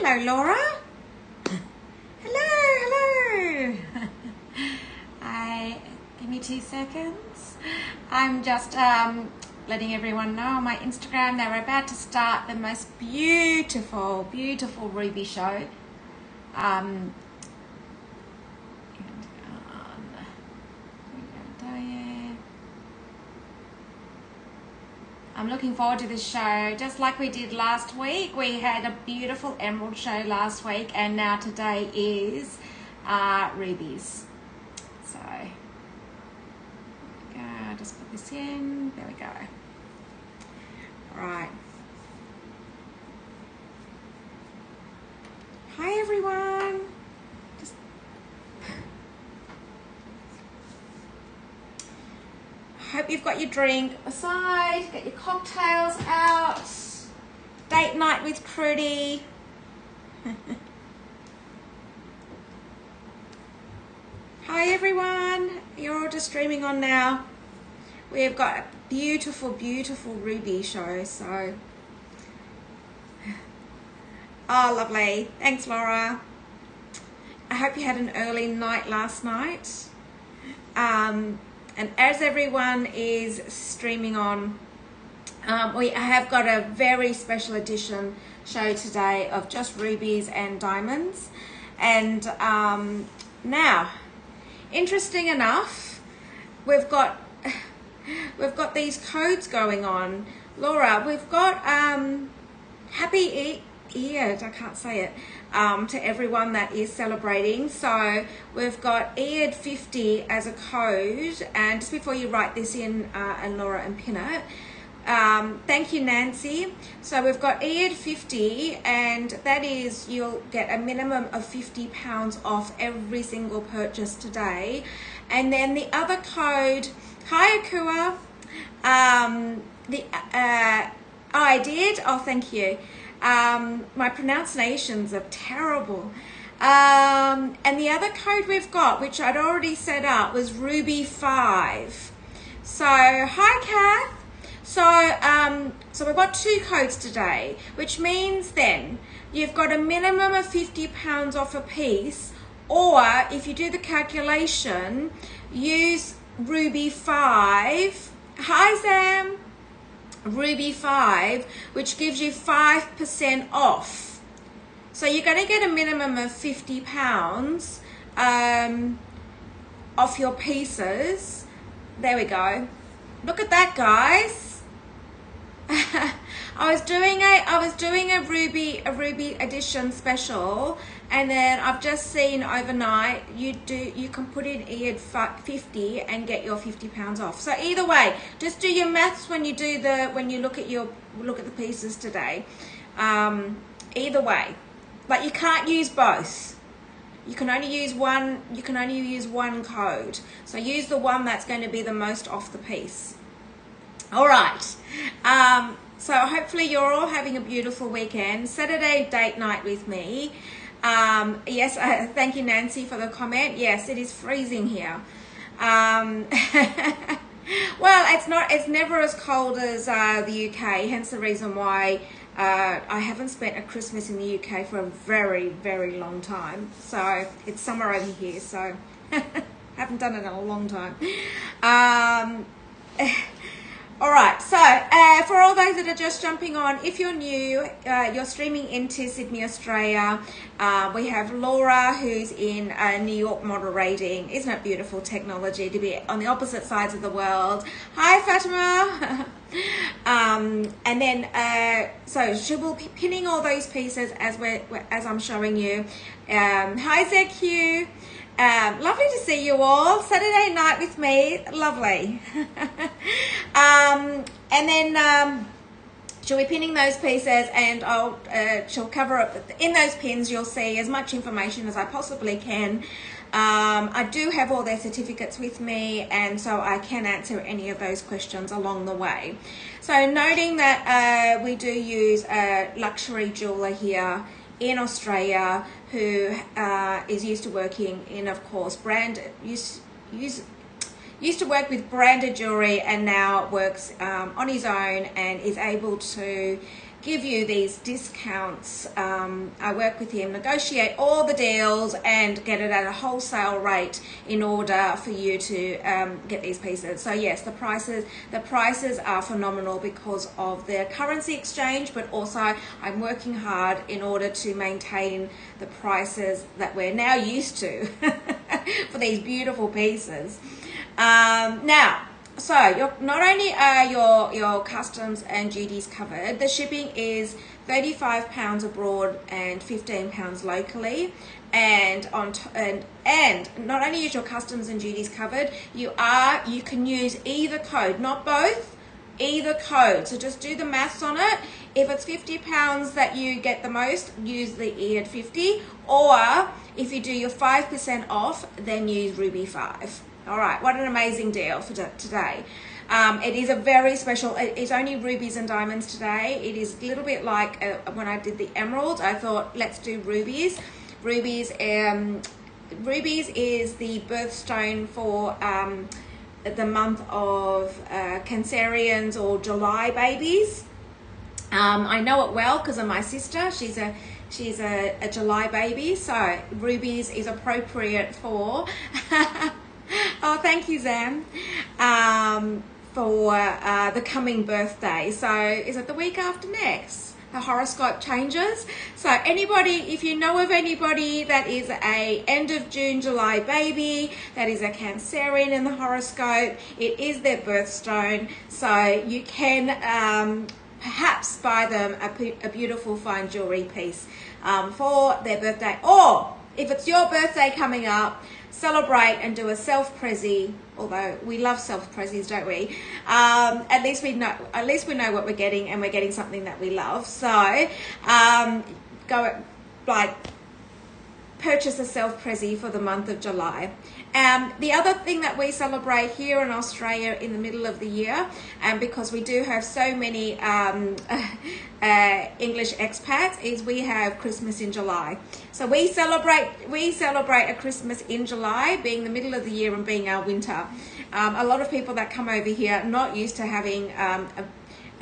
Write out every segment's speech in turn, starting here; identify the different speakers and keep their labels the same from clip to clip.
Speaker 1: Hello, Laura. Hello. Give me 2 seconds. I'm just letting everyone know on my Instagram that we're about to start the most beautiful ruby show. I'm looking forward to this show, just like we did last week. We had a beautiful emerald show last week, and now today is rubies. So, just put this in. There we go. All right. Hi, everyone. Hope you've got your drink aside, get your cocktails out. Date night with Trudi. Hi everyone, you're all just streaming on now. We've got a beautiful ruby show, so. Oh, lovely. Thanks, Laura. I hope you had an early night last night. And as everyone is streaming on, we have got a very special edition show today of just rubies and diamonds. And now, interesting enough, we've got these codes going on. Laura, we've got happy Eid, I can't say it, to everyone that is celebrating. So we've got Eid 50 as a code, and just before you write this in, and Laura and pin it, thank you, Nancy. So we've got Eid 50, and that is, you'll get a minimum of £50 off every single purchase today. And then the other code, hi Akua, I did, oh thank you. My pronunciations are terrible. And the other code we've got, which I'd already set up, was Ruby 5. So, hi Kath. So we've got 2 codes today, which means then you've got a minimum of £50 off a piece, or if you do the calculation, use Ruby 5. Hi Sam. Ruby 5, which gives you 5% off. So you're going to get a minimum of £50 off your pieces. There we go. Look at that, guys. I was doing a ruby edition special, and then I've just seen overnight you can put in Eid 50 and get your £50 off. So either way, just do your maths when you look at the pieces today. Either way, but you can't use both. You can only use one. You can only use one code. So use the one that's going to be the most off the piece. All right. So hopefully you're all having a beautiful weekend. Saturday date night with me. Yes, thank you, Nancy, for the comment. Yes, it is freezing here. Well, it's never as cold as the UK, hence the reason why I haven't spent a Christmas in the UK for a very long time. So it's summer over here, so haven't done it in a long time. All right, so for all those that are just jumping on, if you're new, you're streaming into Sydney, Australia. We have Laura, who's in New York, moderating. Isn't it beautiful technology to be on the opposite sides of the world? Hi, Fatima. And then, so she will be pinning all those pieces as I'm showing you. Hi, ZQ. Lovely to see you all. Saturday night with me, lovely. And then she'll be pinning those pieces, and she'll cover up in those pins. You'll see as much information as I possibly can. I do have all their certificates with me, and so I can answer any of those questions along the way. So noting that we do use a luxury jeweler here in Australia who is used to working in, of course, used to work with branded jewelry, and now works on his own and is able to give you these discounts. I work with him, negotiate all the deals and get it at a wholesale rate in order for you to get these pieces. So yes, the prices are phenomenal because of the currency exchange, but also I'm working hard in order to maintain the prices that we're now used to for these beautiful pieces. Now, so not only are your customs and duties covered, the shipping is £35 abroad and £15 locally, and not only is your customs and duties covered, you can use either code, not both, either code. So just do the maths on it. If it's £50 that you get the most, use the E at 50, or if you do your 5% off, then use Ruby 5. All right, what an amazing deal for today. It is a very special, it's only rubies and diamonds today. It is a little bit like when I did the emeralds, I thought, let's do rubies. Rubies is the birthstone for the month of Cancerians or July babies. I know it well because of my sister. She's a July baby, so rubies is appropriate for oh, thank you, Zam, for the coming birthday. So is it the week after next? The horoscope changes. So anybody, if you know of anybody that is a end of June, July baby, that is a Cancerian in the horoscope, it is their birthstone. So you can perhaps buy them a beautiful fine jewelry piece for their birthday. Or if it's your birthday coming up, celebrate and do a self-prezzy, although we love self-prezzies, don't we? At least we know what we're getting, and we're getting something that we love. So go purchase a self-prezzy for the month of July. The other thing that we celebrate here in Australia in the middle of the year, and because we do have so many English expats, is we have Christmas in July. So we celebrate a Christmas in July, being the middle of the year and being our winter. A lot of people that come over here are not used to having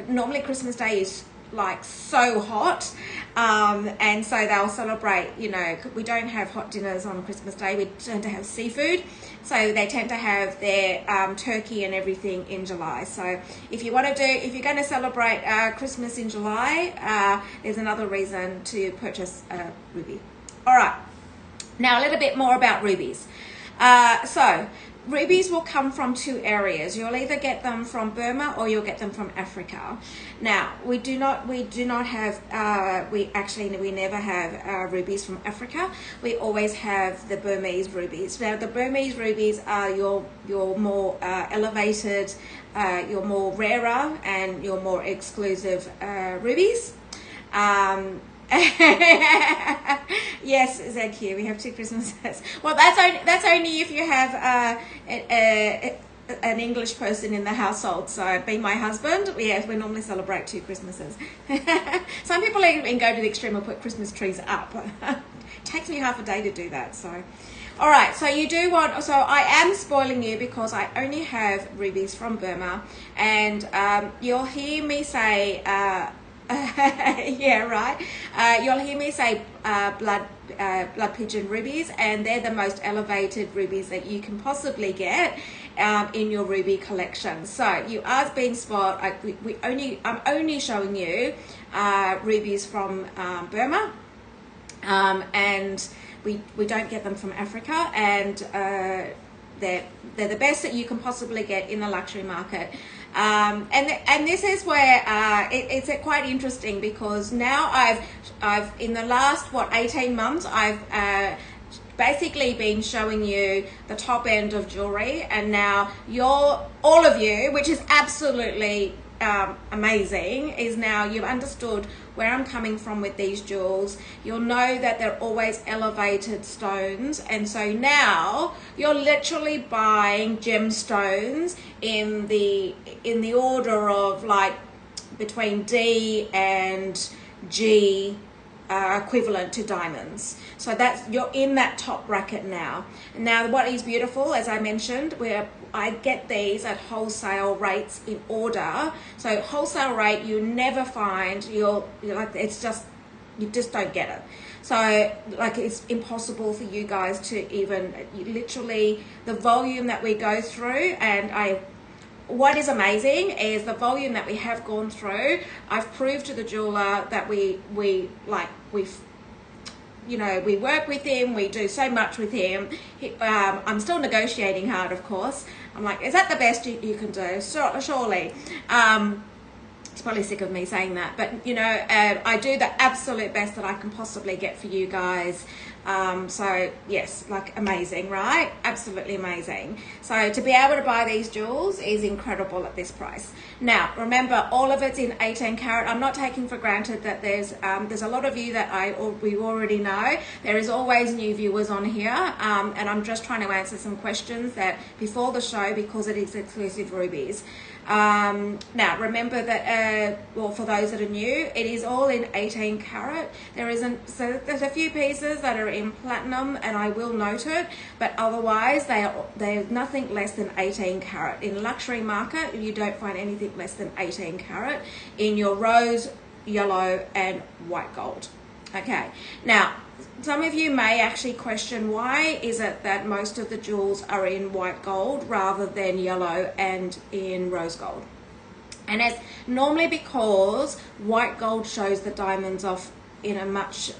Speaker 1: normally Christmas Day is like so hot, and so they'll celebrate, you know, we don't have hot dinners on Christmas Day, we tend to have seafood, so they tend to have their turkey and everything in July. So if you're going to celebrate Christmas in July, there's another reason to purchase a ruby. All right, now a little bit more about rubies. So rubies will come from two areas. You'll either get them from Burma or you'll get them from Africa. Now, we never have rubies from Africa. We always have the Burmese rubies. Now, the Burmese rubies are your more elevated, your more rarer and your more exclusive rubies. Yes, ZQ, we have 2 Christmases. Well, that's only if you have an English person in the household. So being my husband, we normally celebrate 2 Christmases. Some people even go to the extreme and put Christmas trees up. It takes me half a day to do that. So all right, so you do want, so I am spoiling you because I only have rubies from Burma, and you'll hear me say yeah, right. You'll hear me say blood pigeon rubies, and they're the most elevated rubies that you can possibly get in your ruby collection. So you are being spot. I'm only showing you rubies from Burma, and we don't get them from Africa, and they're the best that you can possibly get in the luxury market. And this is where it's quite interesting, because now I've in the last 18 months I've basically been showing you the top end of jewelry, and now all of you, which is absolutely amazing, is now you've understood where I'm coming from with these jewels. You'll know that they're always elevated stones, and so now you're literally buying gemstones in the order of like between D and G equivalent to diamonds. So that's, you're in that top bracket now. Now what is beautiful, as I mentioned, where I get these at wholesale rates in order. So wholesale rate, you never find, you're like, it's just, you just don't get it. So like, it's impossible for you guys to even, literally the volume that we go through, and what is amazing is the volume that we have gone through. I've proved to the jeweler that we work with him, we do so much with him. I'm still negotiating hard, of course. I'm like, is that the best you can do? Surely. He's probably sick of me saying that, but I do the absolute best that I can possibly get for you guys. So yes, like amazing, right? Absolutely amazing. So to be able to buy these jewels is incredible at this price. Now, remember, all of it's in 18 karat. I'm not taking for granted that there's a lot of you that we already know. There is always new viewers on here, and I'm just trying to answer some questions that before the show, because it is exclusive rubies. Now remember that well, for those that are new, it is all in 18 karat. There's a few pieces that are in platinum, and I will note it, but otherwise they're nothing less than 18 karat. In luxury market, you don't find anything less than 18 karat in your rose, yellow and white gold. Okay, now some of you may actually question, why is it that most of the jewels are in white gold rather than yellow and in rose gold? And it's normally because white gold shows the diamonds off in a much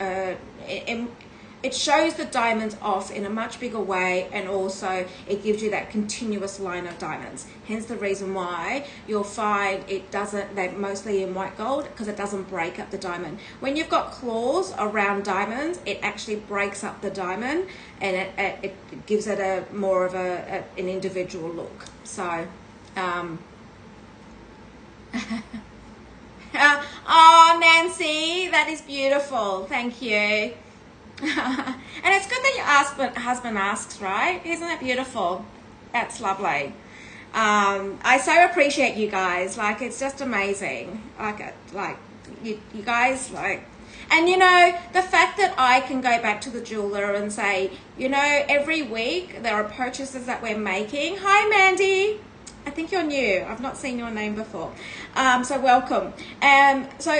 Speaker 1: it shows the diamonds off in a much bigger way, and also it gives you that continuous line of diamonds. Hence the reason why you'll find they're mostly in white gold, because it doesn't break up the diamond. When you've got claws around diamonds, it actually breaks up the diamond, and it gives it a more of an individual look. So oh, Nancy, that is beautiful. Thank you. And it's good that your husband asks, right? Isn't it beautiful? That's lovely. I so appreciate you guys. Like, it's just amazing. Like you guys, like, and the fact that I can go back to the jeweler and say, every week there are purchases that we're making. Hi, Mandy. I think you're new. I've not seen your name before. So welcome. So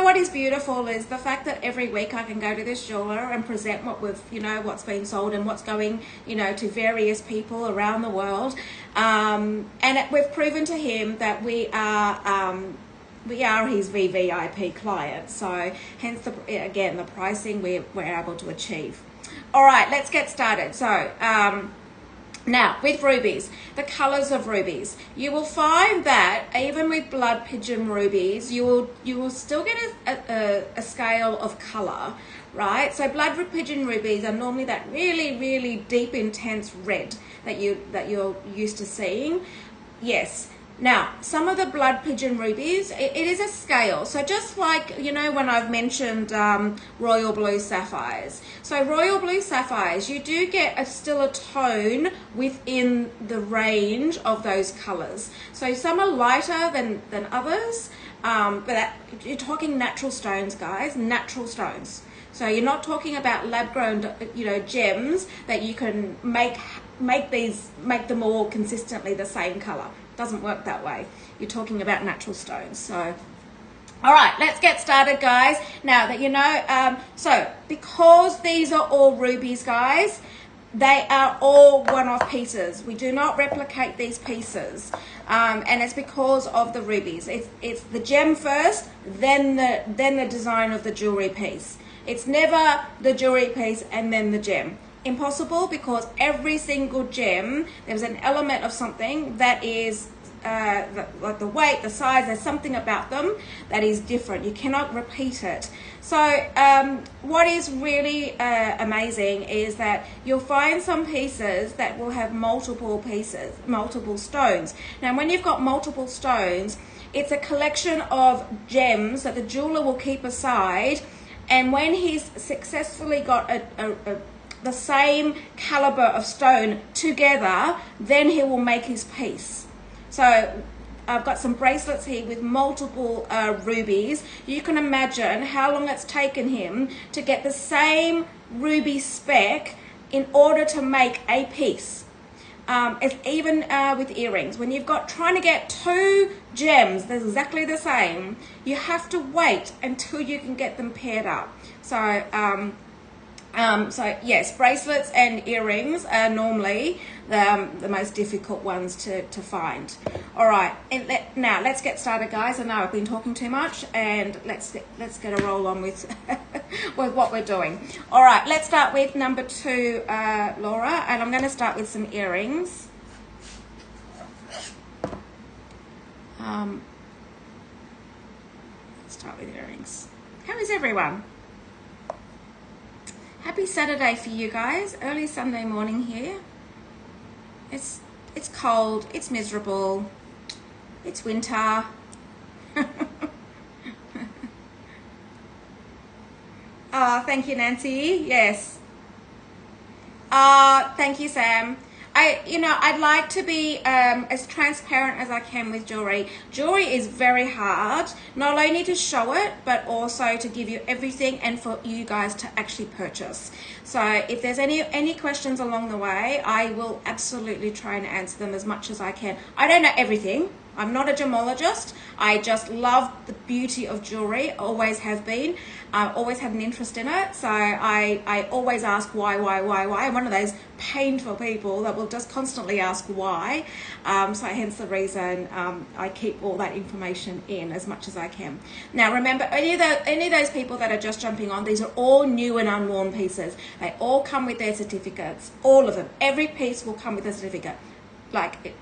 Speaker 1: what is beautiful is the fact that every week I can go to this jeweler and present what's being sold and what's going, to various people around the world. And we've proven to him that we are his VVIP client. So hence the pricing we're able to achieve. All right, let's get started. So, now, with rubies, the colors of rubies, you will find that even with blood pigeon rubies, you will still get a scale of color, right? So blood pigeon rubies are normally that really, really deep, intense red that you're used to seeing. Yes. Now, some of the blood pigeon rubies, it is a scale. So just like, when I've mentioned royal blue sapphires. So royal blue sapphires, you do get still a tone within the range of those colors. So some are lighter than others, but you're talking natural stones, guys, natural stones. So you're not talking about lab-grown, gems that you can make them all consistently the same color. Doesn't work that way. You're talking about natural stones. So, all right, let's get started, guys. Now that so because these are all rubies, guys, they are all one-off pieces. We do not replicate these pieces, and it's because of the rubies. It's the gem first, then the design of the jewelry piece. It's never the jewelry piece and then the gem. Impossible, because every single gem, there's an element of something that is like the weight, the size, there's something about them that is different. You cannot repeat it. So what is really amazing is that you'll find some pieces that will have multiple pieces, multiple stones. Now when you've got multiple stones, it's a collection of gems that the jeweler will keep aside, and when he's successfully got the same caliber of stone together, then he will make his piece. So I've got some bracelets here with multiple rubies. You can imagine how long it's taken him to get the same ruby spec in order to make a piece. It's even with earrings. When you've got trying to get two gems that's exactly the same, you have to wait until you can get them paired up. So so yes, bracelets and earrings are normally the most difficult ones to find. All right, and now let's get started, guys. I know I've been talking too much, and let's get a roll on with with what we're doing. All right, let's start with number 2, Laura, and I'm going to start with some earrings. Let's start with earrings. How is everyone? Happy Saturday for you guys. Early Sunday morning here. It's cold. It's miserable. It's winter. Oh, thank you, Nancy. Yes. Thank you, Sam. I'd like to be as transparent as I can with jewelry. Jewelry is very hard, not only to show it, but also to give you everything and for you guys to actually purchase. So if there's any questions along the way, I will absolutely try and answer them as much as I can. I don't know everything. I'm not a gemologist. I just love the beauty of jewelry, always have been. I always had an interest in it. So I always ask why. I'm one of those painful people that will just constantly ask why. So hence the reason I keep all that information in as much as I can. Now remember, any of those people that are just jumping on, these are all new and unworn pieces. They all come with their certificates, all of them. Every piece will come with a certificate. Like it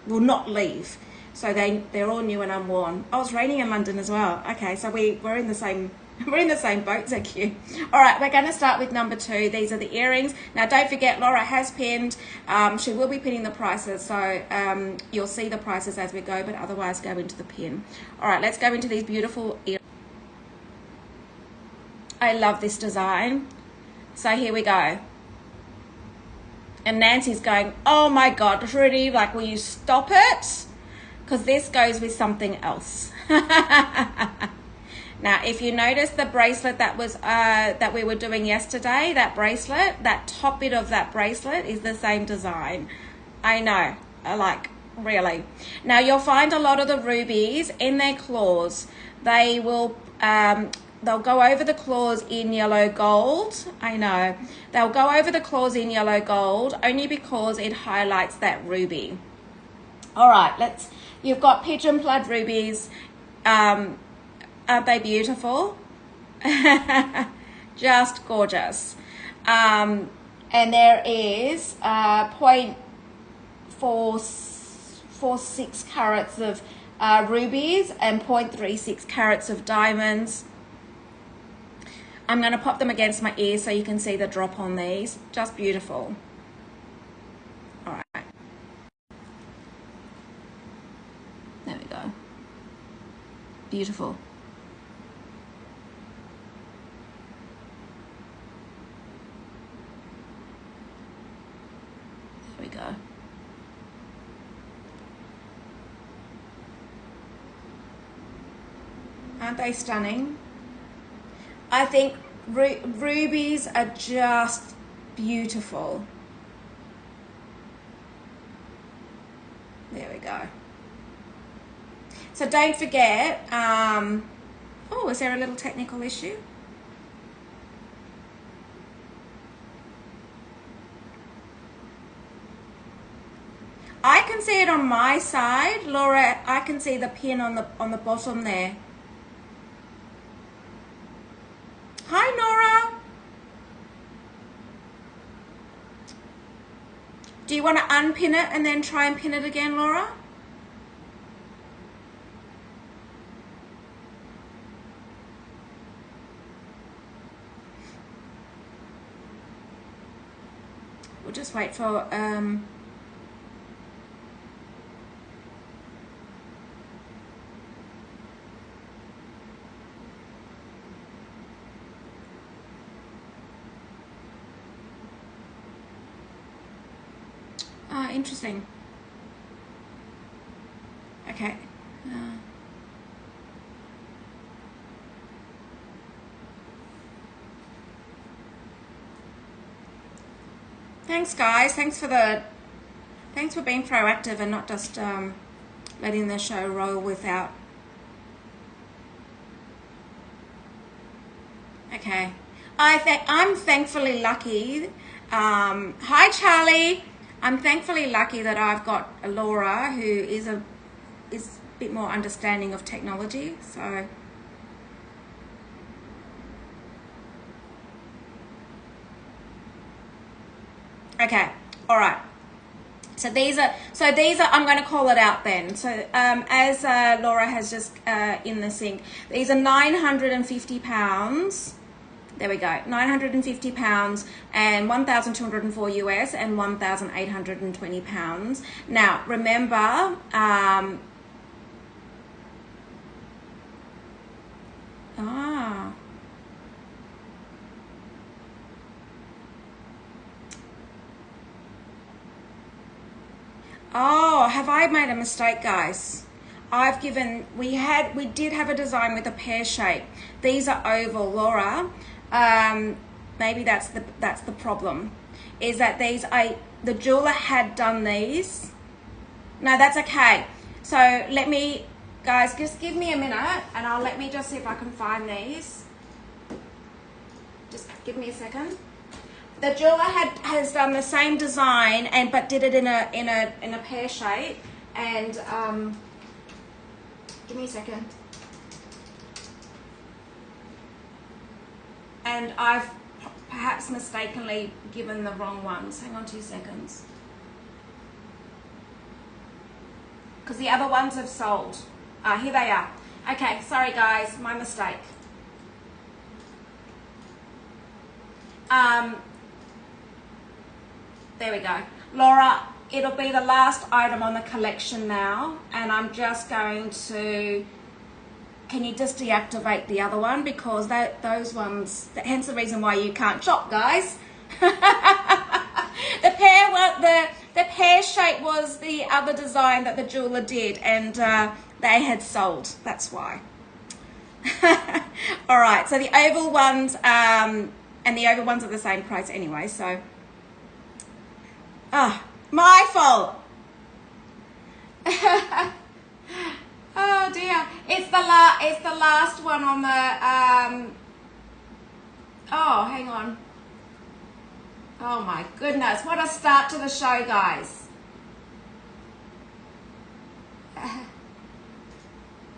Speaker 1: will not leave. So they're all new and unworn. Oh, it's raining in London as well. Okay, so we're in the same boat. Thank you. All right, we're going to start with number 2. These are the earrings. Now, don't forget, Laura has pinned. She will be pinning the prices, so you'll see the prices as we go, but otherwise go into the pin. All right, let's go into these beautiful earrings. I love this design. So here we go. And Nancy's going, oh my God, Trudi, like, will you stop it? Because this goes with something else. Now, if you notice the bracelet that was that we were doing yesterday, that bracelet, that top bit of that bracelet is the same design. I know, really. Now, you'll find a lot of the rubies in their claws. They will, they'll go over the claws in yellow gold. I know. They'll go over the claws in yellow gold only because it highlights that ruby. All right, you've got pigeon blood rubies. Aren't they beautiful? Just gorgeous. And there is 0.446 carats of rubies and 0.36 carats of diamonds. I'm going to pop them against my ear so you can see the drop on these. Just beautiful. All right. There we go. Beautiful. There we go. Aren't they stunning? I think rubies are just beautiful. There we go. So don't forget, oh, is there a little technical issue? I can see it on my side, Laura. I can see the pin on the bottom there. Hi, Nora. Do you want to unpin it and then try and pin it again, Laura? We'll just wait for interesting. Okay. Thanks, guys. Thanks for being proactive and not just letting the show roll without. Okay. I'm thankfully lucky. Hi, Charlie. I'm thankfully lucky that I've got Laura, who is a bit more understanding of technology. So. Okay. All right. So these are, I'm going to call it out then. So as Laura has just in the sync, these are 950 pounds. There we go, 950 pounds and 1,204 US and 1,820 pounds. Now, remember, Oh, have I made a mistake, guys? We did have a design with a pear shape. These are oval, Laura. Maybe that's the problem. Is that the jeweler had done these. No, that's okay. So let me, guys, just give me a minute and let me just see if I can find these. Just give me a second. The jeweler has done the same design but did it in a pear shape, and give me a second. And I've perhaps mistakenly given the wrong ones. Hang on 2 seconds. Because the other ones have sold. Here they are. Okay, sorry guys, my mistake. There we go. Laura, it'll be the last item on the collection now, and I'm just going to, can you just deactivate the other one, because those ones, hence the reason why you can't shop, guys. The pear shape was the other design that the jeweler did, and they had sold. That's why. All right, so the oval ones, and the oval ones are the same price anyway, so. Oh, my fault. Oh dear, it's the last one on the oh, hang on. Oh my goodness, what a start to the show, guys.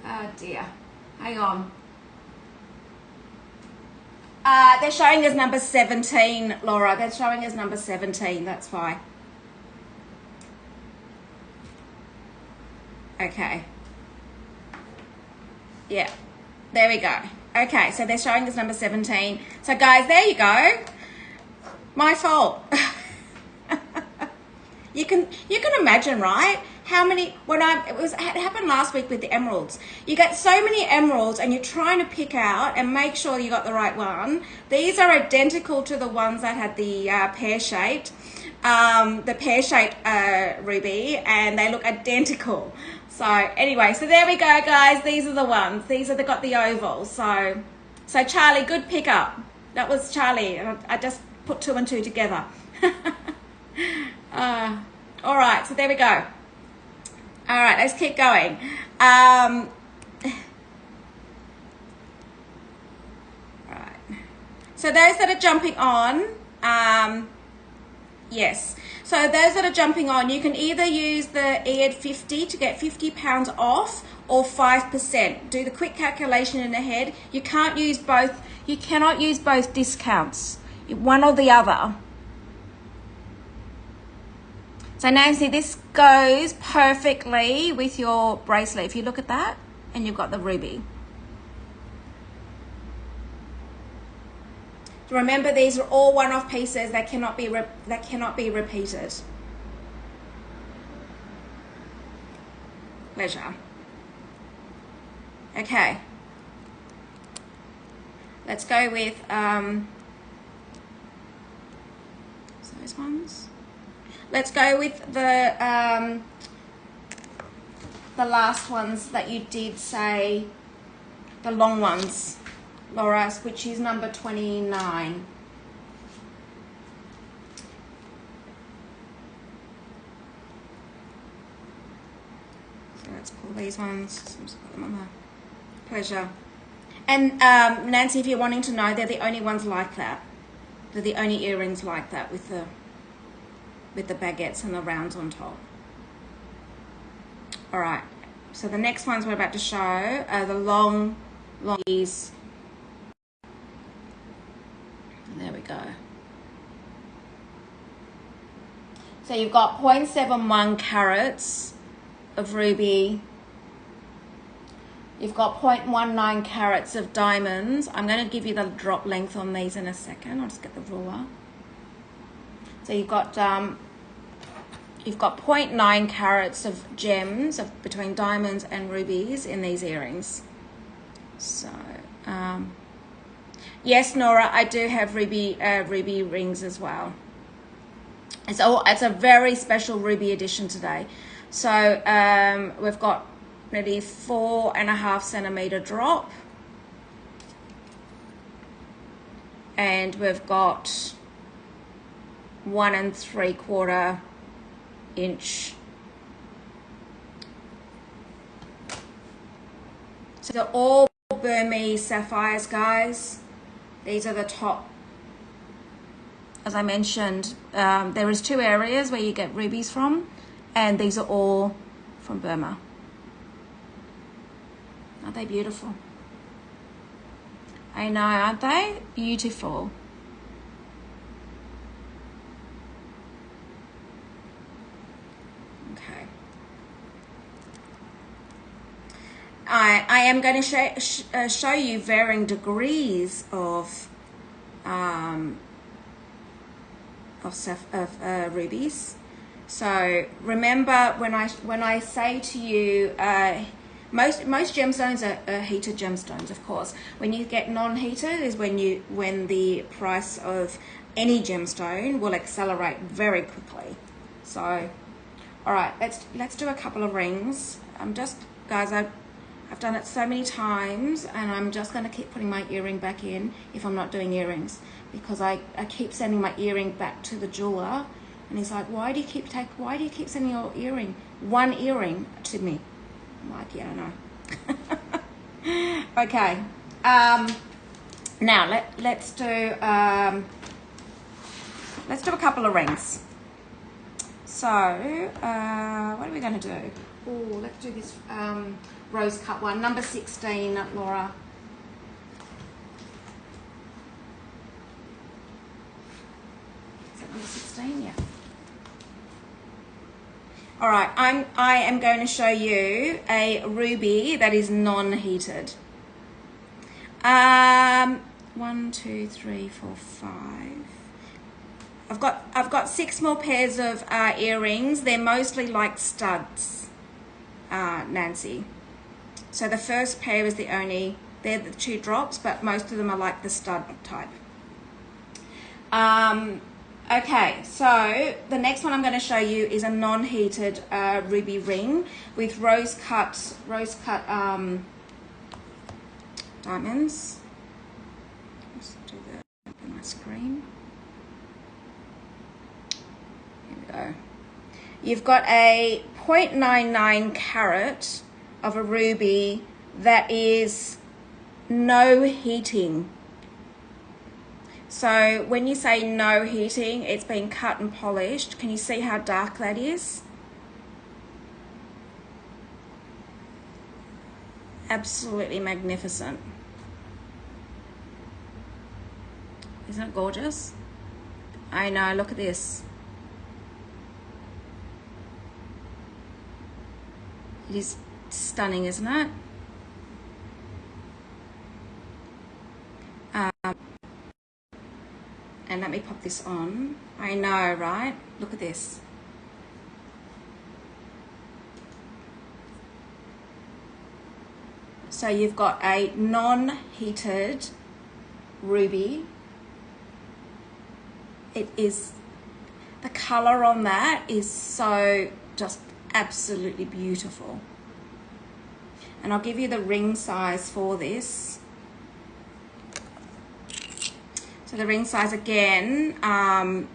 Speaker 1: Oh dear, hang on. They're showing as number 17, Laura. They're showing as number 17, that's why. Okay. Yeah, there we go. Okay, so they're showing as number 17. So guys, there you go. My fault. You can imagine, right? How many, it happened last week with the emeralds. You get so many emeralds and you're trying to pick out and make sure you got the right one. These are identical to the ones that had the pear-shaped ruby, and they look identical. So anyway, so there we go, guys. These are the ones. These are got the oval. So Charlie, good pickup. That was Charlie. I just put 2 and 2 together. All right, so there we go. All right, let's keep going. Right. So those that are jumping on, yes. So those that are jumping on, you can either use the ED50 to get £50 off, or 5%. Do the quick calculation in the head. You can't use both. You cannot use both discounts. One or the other. So Nancy, this goes perfectly with your bracelet. If you look at that, and you've got the ruby. Remember, these are all one-off pieces. They cannot be repeated. Pleasure. Okay. Let's go with so those ones. Let's go with the the last ones that you did say, the long ones, Laura, which is number 29. So let's pull these ones. Just put them on my pleasure. And Nancy, if you're wanting to know, they're the only ones like that. They're the only earrings like that with the baguettes and the rounds on top. All right. So the next ones we're about to show are the long ears. There we go. So you've got 0.71 carats of ruby. You've got 0.19 carats of diamonds. I'm going to give you the drop length on these in a second. I'll just get the ruler. So you've got 0.9 carats of gems between diamonds and rubies in these earrings. So yes, Nora, I do have ruby rings as well. It's a very special ruby edition today. So we've got nearly 4.5 centimeter drop, and we've got 1 3/4 inch. So they're all Burmese sapphires, guys. These are the top. As I mentioned, there is 2 areas where you get rubies from, and these are all from Burma. Aren't they beautiful? I know, aren't they? Beautiful. Okay. I am going to show you varying degrees of rubies. So remember when I say to you, most gemstones are heated gemstones, of course. When you get non-heated is when the price of any gemstone will accelerate very quickly. So, all right, let's do a couple of rings. Guys, I've done it so many times, and I'm just going to keep putting my earring back in if I'm not doing earrings, because I keep sending my earring back to the jeweler, and he's like, why do you keep sending your one earring to me? I'm like, yeah, I know. Okay. Now let's do a couple of rings. So what are we going to do? Oh, let's do this rose cut one, number 16, Laura. Is that number 16? Yeah. All right, I am going to show you a ruby that is non-heated. 1, 2, 3, 4, 5. I've got 6 more pairs of earrings. They're mostly like studs, Nancy. So the first pair is they're the 2 drops, but most of them are like the stud type. Okay, so the next one I'm going to show you is a non-heated ruby ring with rose cut diamonds. Let's do that on my screen. Here we go. You've got a 0.99 carat of a ruby that is no heating. So when you say no heating, it's been cut and polished. Can you see how dark that is? Absolutely magnificent. Isn't it gorgeous? I know, look at this. It is stunning, isn't it? And let me pop this on. I know, right? Look at this. So you've got a non-heated ruby. It is, the color on that is so just absolutely beautiful. and I'll give you the ring size for this. So the ring size again, the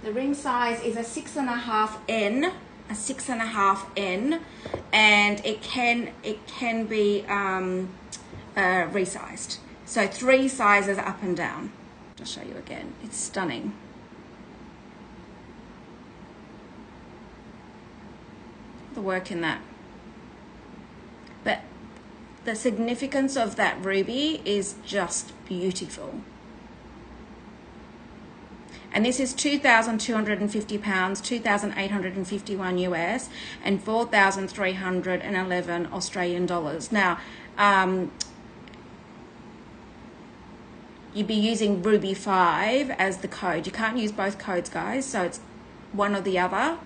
Speaker 1: ring size is a 6.5N, a 6.5N, and it can be resized. So 3 sizes up and down. I'll show you again. It's stunning. The work in that. But the significance of that ruby is just beautiful. And this is £2,250, 2,851 US, and 4,311 Australian dollars. Now, you'd be using Ruby 5 as the code. You can't use both codes, guys, so it's one or the other.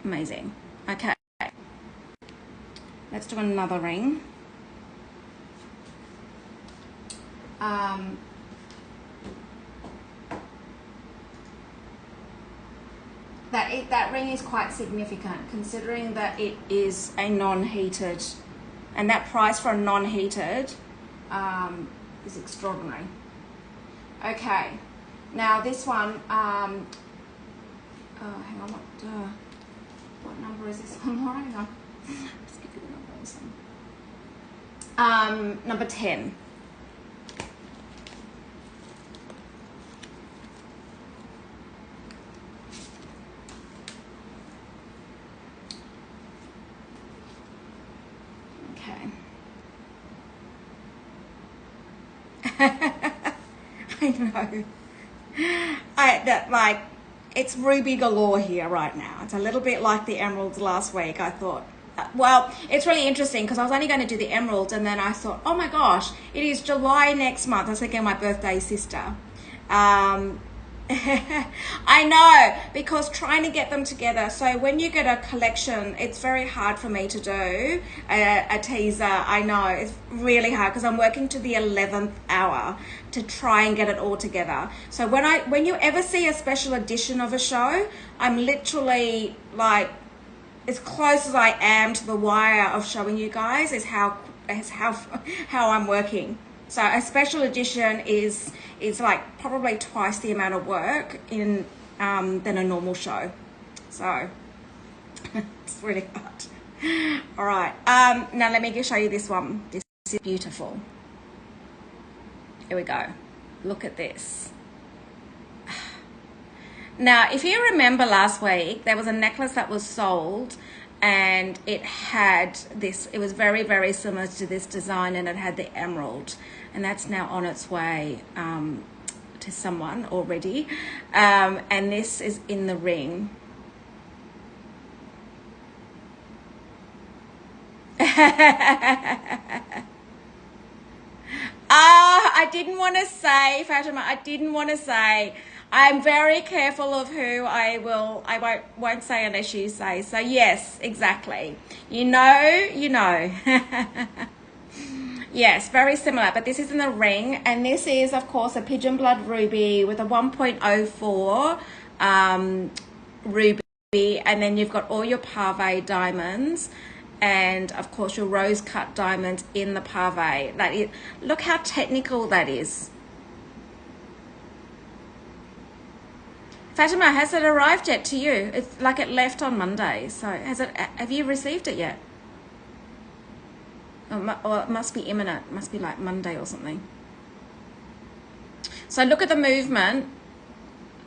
Speaker 1: Amazing. Okay. Let's do another ring. That ring is quite significant considering that it is a non-heated, and that price for a non-heated is extraordinary. Okay, now this one, oh, hang on, what number is this one? Hang on. Let's give you the number on this one. Number 10. I know. It's ruby galore here right now. It's a little bit like the emeralds last week. I thought, well, it's really interesting because I was only going to do the emeralds, and then I thought, oh my gosh, it is July next month. That's again my birthday sister. I know, because trying to get them together. So when you get a collection, it's very hard for me to do a teaser. I know it's really hard because I'm working to the 11th hour to try and get it all together. So when you ever see a special edition of a show, I'm literally like as close as I am to the wire of showing you guys is how I'm working. So a special edition is like probably twice the amount of work than a normal show. So it's really hard. All right. Now let me show you this one. This is beautiful. Here we go. Look at this. Now, if you remember last week, there was a necklace that was sold and it had this, it was very, very similar to this design, and it had the emerald, and that's now on its way to someone already. And this is in the ring. I didn't want to say, Fatima, I didn't want to say. I'm very careful of who I won't say unless you say. So yes, exactly. You know. Yes, very similar, but this is in the ring, and this is of course a pigeon blood ruby with a 1.04 ruby, and then you've got all your pave diamonds, and of course your rose cut diamonds in the pave. Look how technical that is. Fatima, has it arrived yet to you? It's like it left on Monday. So have you received it yet? Or it must be imminent. It must be like Monday or something. So look at the movement.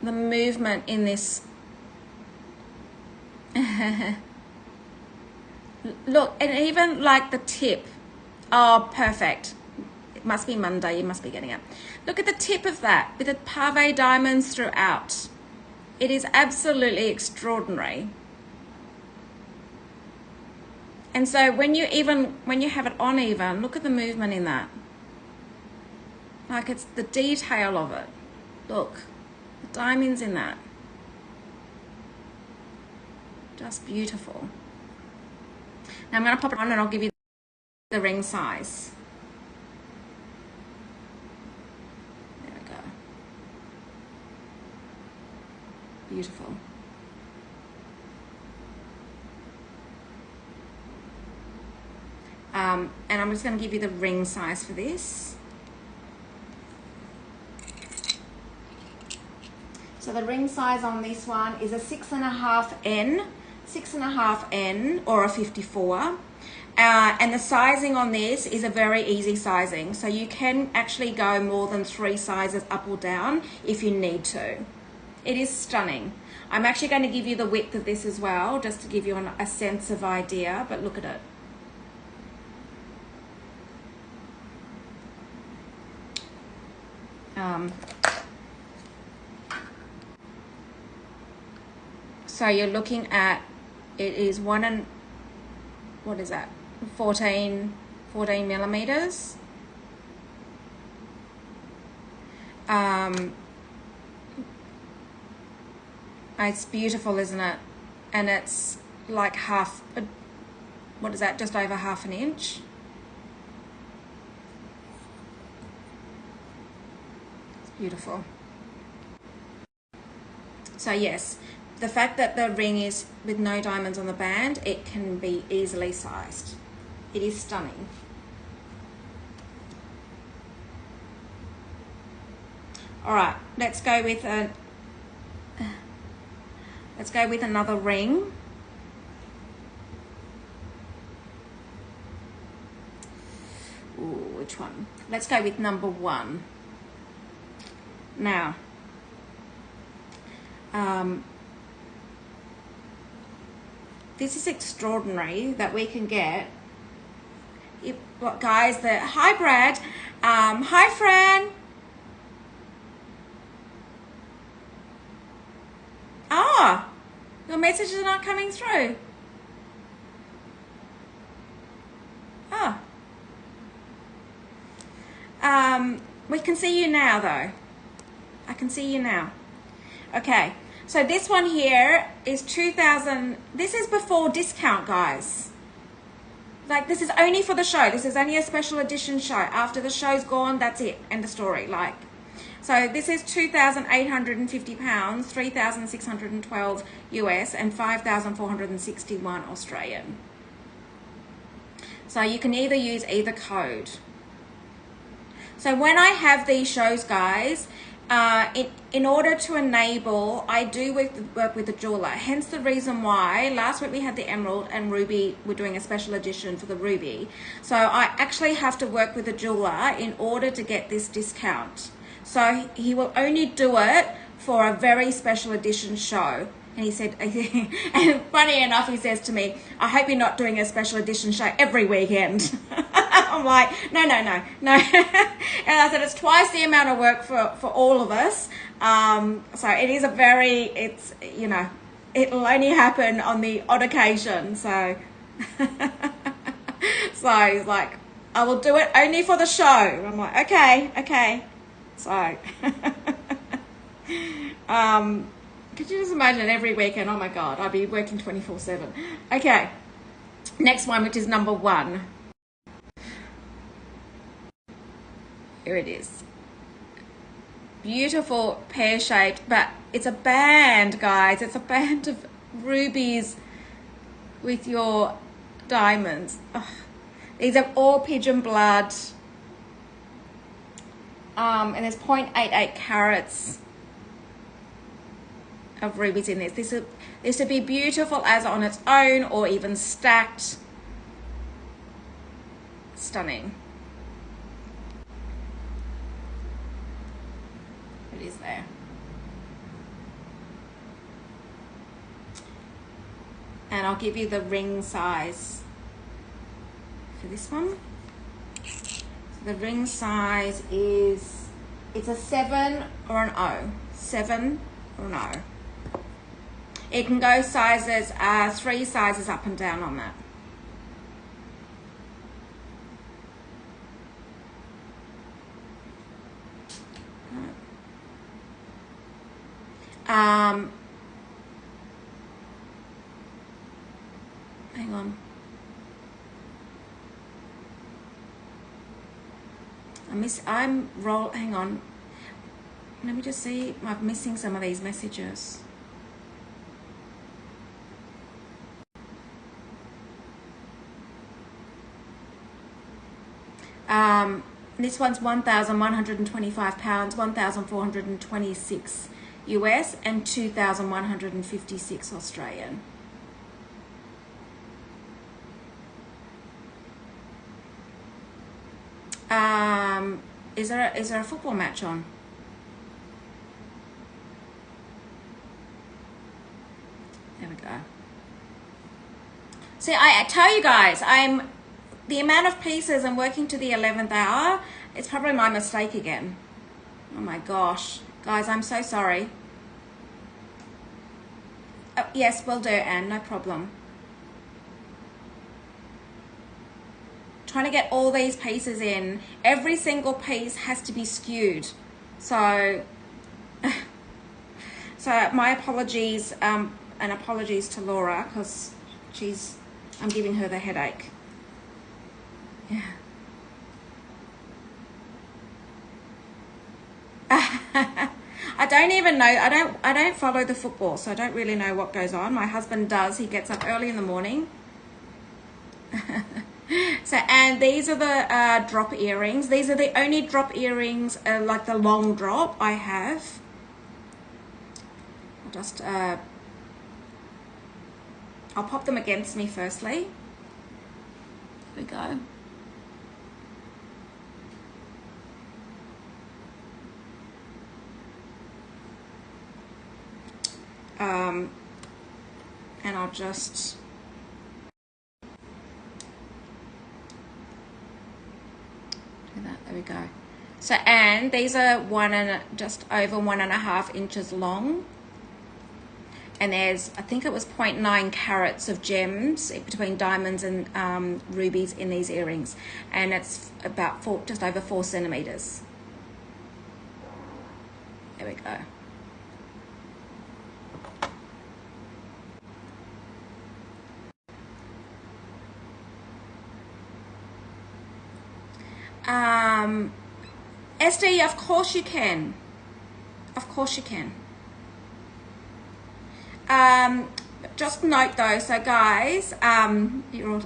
Speaker 1: The movement in this. Look, and even like the tip. Oh, perfect. It must be Monday. You must be getting it. Look at the tip of that with the pave diamonds throughout. It is absolutely extraordinary. And so when you have it on even, look at the movement in that. Like it's the detail of it. Look, the diamonds in that. Just beautiful. Now I'm going to pop it on and I'll give you the ring size. Beautiful. And I'm just going to give you the ring size for this. So the ring size on this one is a 6.5N, 6.5N, or a 54. And the sizing on this is a very easy sizing. So you can actually go more than 3 sizes up or down if you need to. It is stunning. I'm actually going to give you the width of this as well, just to give you a sense of idea, but look at it. So you're looking at, it is 14 millimeters. It's beautiful, isn't it? And it's like just over half an inch. It's beautiful. So yes, the fact that the ring is with no diamonds on the band, it can be easily sized. It is stunning. All right, let's go with another ring. Ooh, which one? Let's go with number 1. Now, this is extraordinary that we can get. Guys, hi Brad, hi Fran. Ah, your messages are not coming through. Oh. We can see you now though. I can see you now. Okay, so this one here is 2,000. This is before discount, guys. Like, this is only for the show. This is only a special edition show. After the show's gone, that's it. End of story. Like, so this is £2,850, 3,612 US, and 5,461 Australian. So you can either use either code. So when I have these shows, guys, in order to enable, I do work with the jeweler. Hence the reason why last week we had the emerald and ruby. We're doing a special edition for the ruby. So I actually have to work with the jeweler in order to get this discount. So he will only do it for a very special edition show. And he said, and funny enough, he says to me, I hope you're not doing a special edition show every weekend. I'm like, no. And I said, it's twice the amount of work for all of us. So it is it's, it'll only happen on the odd occasion. So, so he's like, I will do it only for the show. I'm like, okay. So, could you just imagine every weekend? Oh my God, I'd be working 24/7. Okay, next one, which is number 1. Here it is. Beautiful pear-shaped, but it's a band, guys. It's a band of rubies with your diamonds. Ugh. These are all pigeon blood. And there's 0.88 carats of rubies in this. This would be beautiful as on its own or even stacked. Stunning. It is there. And I'll give you the ring size for this one. So the ring size is, it's a 7 or an O. 7 or an O. It can go sizes, 3 sizes up and down on that. Hang on. Hang on. Let me just see. I'm missing some of these messages. This one's 1,125 pounds, 1,426 US, and 2,156 Australian. Is there a football match on? There we go. See, I tell you guys, the amount of pieces I'm working to the 11th hour, it's probably my mistake again. Oh my gosh. Guys, I'm so sorry. Oh, yes, will do, Anne, no problem. Trying to get all these pieces in. Every single piece has to be skewed. So, my apologies, and apologies to Laura, because I'm giving her the headache. Yeah. I don't even know. I don't follow the football, so I don't really know what goes on. My husband does. He gets up early in the morning. So, and these are the drop earrings. These are the only drop earrings, like the long drop I have. I'll just I'll pop them against me firstly. There we go. And I'll just do that. There we go. So, and these are just over 1.5 inches long, and there's, I think it was 0.9 carats of gems between diamonds and rubies in these earrings, and it's about just over 4 centimeters. There we go. SD, of course you can. Of course you can. Just note though, so guys, you're all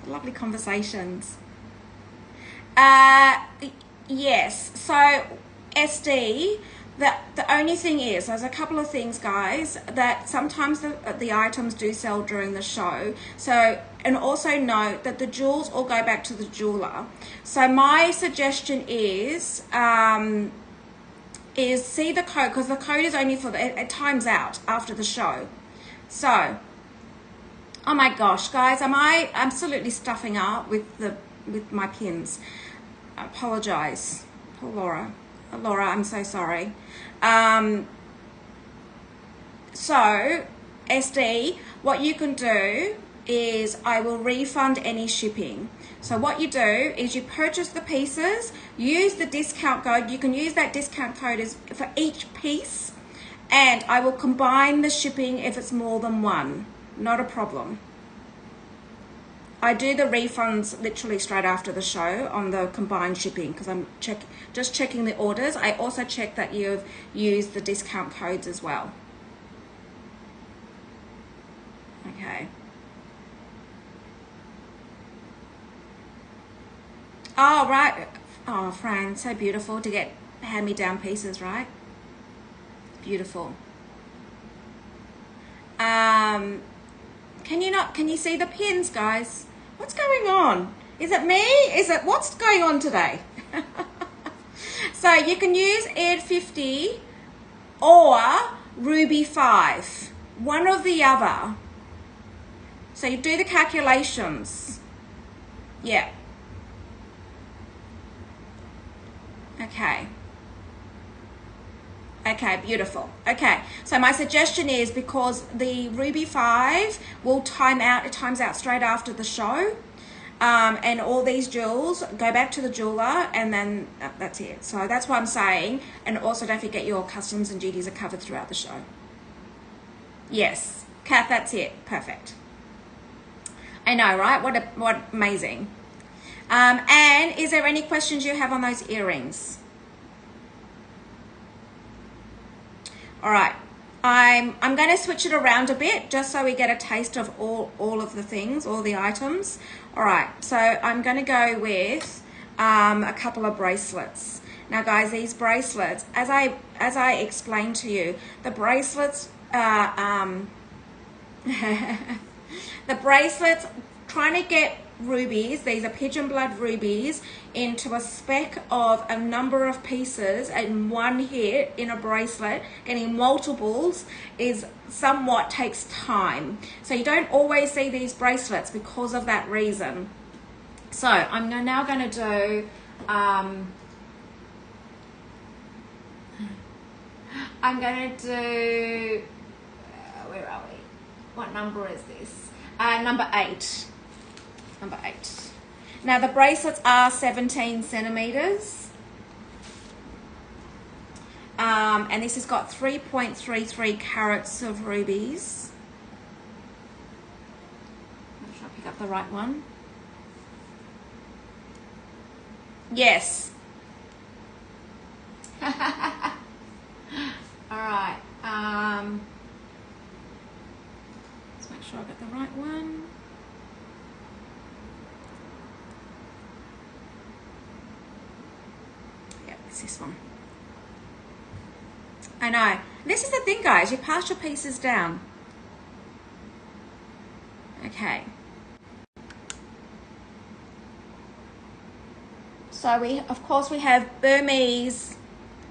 Speaker 1: lovely conversations. Yes, so SD, the only thing is, there's a couple of things, guys, that sometimes the items do sell during the show. So, and also note that the jewels all go back to the jeweler. So my suggestion is see the code, because the code is only for it times out after the show. So, oh my gosh, guys, am I absolutely stuffing up with my pins? I apologize. Poor Laura. Laura, I'm so sorry. So, SD, what you can do is I will refund any shipping. So what you do is you purchase the pieces, use the discount code. You can use that discount code for each piece, and I will combine the shipping if it's more than one. Not a problem. I do the refunds literally straight after the show on the combined shipping, because I'm just checking the orders. I also check that you've used the discount codes as well. Okay. Oh, right. Oh, Fran, so beautiful to get hand-me-down pieces, right? Beautiful. Can you see the pins, guys? What's going on? Is it me? What's going on today? So you can use Air 50 or Ruby 5, one or the other. So you do the calculations. Yeah. Okay. Okay, beautiful. Okay, so my suggestion is, because the Ruby 5 will time out, it times out straight after the show, and all these jewels go back to the jeweler, and then that's it. So that's what I'm saying. And also don't forget your customs and duties are covered throughout the show. Yes, Kath, that's it. Perfect. I know, right? What amazing. And is there any questions you have on those earrings? All right, I'm going to switch it around a bit just so we get a taste of all of the things, all the items. All right, so I'm going to go with a couple of bracelets. Now guys, these bracelets, as I explained to you, the bracelets the bracelets, trying to get rubies, these are pigeon blood rubies, into a spec of a number of pieces in one hit in a bracelet, getting multiples is somewhat takes time. So you don't always see these bracelets because of that reason. So I'm now going to do where are we? What number is this? Number 8. Number 8. Now the bracelets are 17 centimeters. And this has got 3.33 carats of rubies. I'm trying to pick up the right one. Yes. All right. Let's make sure I got the right one. Yep, it's this one. I know. This is the thing, guys. You pass your pieces down. Okay. So of course we have Burmese.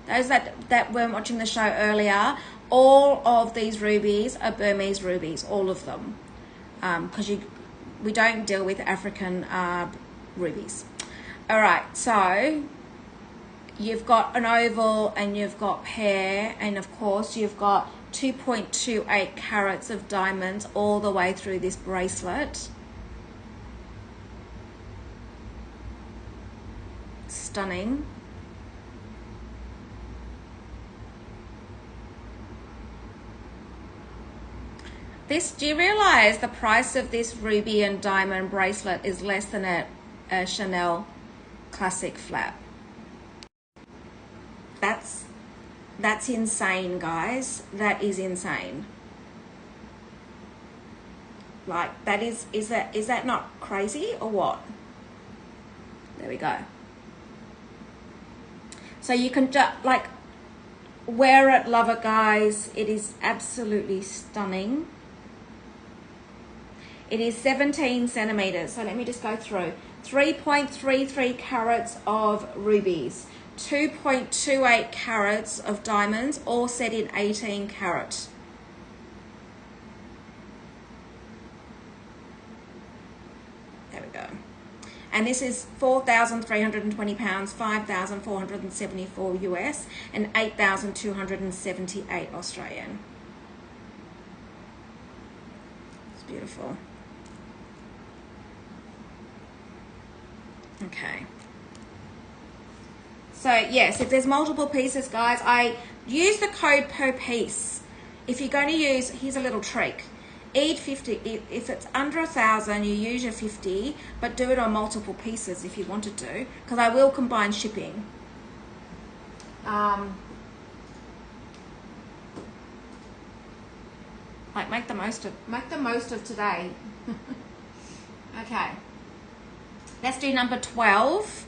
Speaker 1: Those that weren't watching the show earlier, all of these rubies are Burmese rubies, all of them, because we don't deal with African rubies. All right, so you've got an oval and you've got pear, and of course you've got 2.28 carats of diamonds all the way through this bracelet. Stunning. Do you realize the price of this ruby and diamond bracelet is less than a Chanel classic flap? That's insane, guys. That is insane. Like, that is that not crazy or what? There we go. So you can just like wear it, love it, guys. It is absolutely stunning. It is 17 centimeters. So let me just go through. 3.33 carats of rubies, 2.28 carats of diamonds, all set in 18 carat. There we go. And this is 4,320 pounds, 5,474 US, and 8,278 Australian. It's beautiful. Okay. So yes, if there's multiple pieces, guys, I use the code per piece. If you're going to use, here's a little trick. Eat 50, if it's under 1,000, you use your 50, but do it on multiple pieces if you wanted to, because I will combine shipping. Like make the most of today. Okay. Let's do number 12.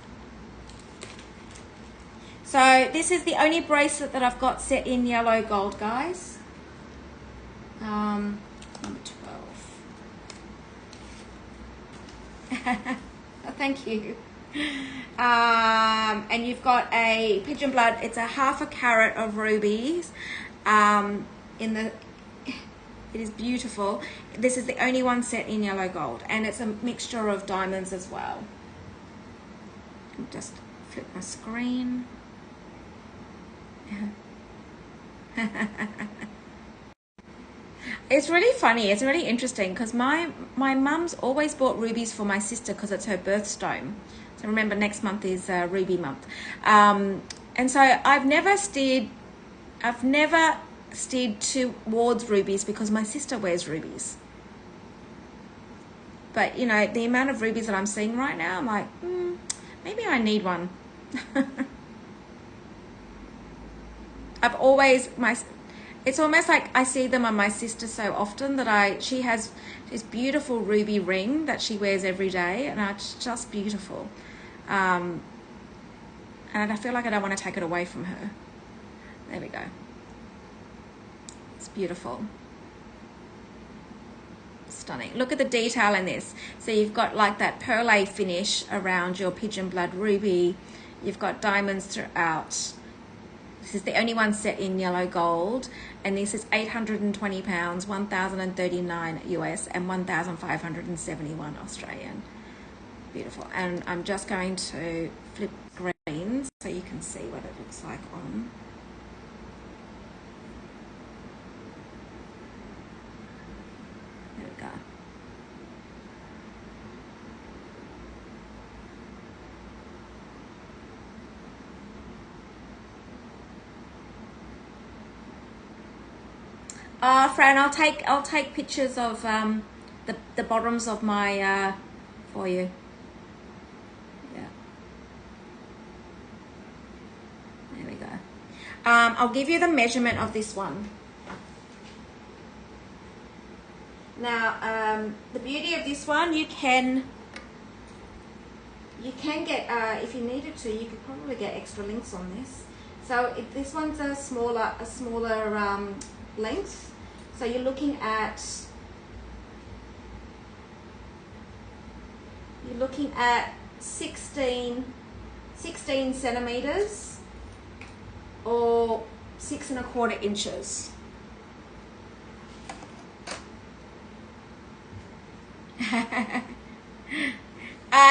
Speaker 1: So this is the only bracelet that I've got set in yellow gold, guys. Number 12. Thank you. And you've got a pigeon blood. It's a half a carat of rubies. It is beautiful. This is the only one set in yellow gold, and it's a mixture of diamonds as well. I'll just flip my screen. It's really funny. It's really interesting because my mum's always bought rubies for my sister because it's her birthstone. So remember, next month is ruby month, and so I've never steered towards rubies because my sister wears rubies. But you know, the amount of rubies that I'm seeing right now, I'm like, maybe I need one. It's almost like I see them on my sister so often that she has this beautiful ruby ring that she wears every day, and it's just beautiful. And I feel like I don't want to take it away from her. There we go. It's beautiful. Stunning. Look at the detail in this. So you've got like that pearl finish around your pigeon blood ruby. You've got diamonds throughout. This is the only one set in yellow gold, and this is 820 pounds, 1,039 US and 1,571 Australian. Beautiful. And I'm just going to flip greens so you can see what it looks like on. There we go. Fran, I'll take pictures of the bottoms of my for you. Yeah. There we go. I'll give you the measurement of this one. Now, the beauty of this one, you can get if you needed to, you could probably get extra links on this. So this one's a smaller length. So you're looking at 16 centimeters or 6 1/4 inches.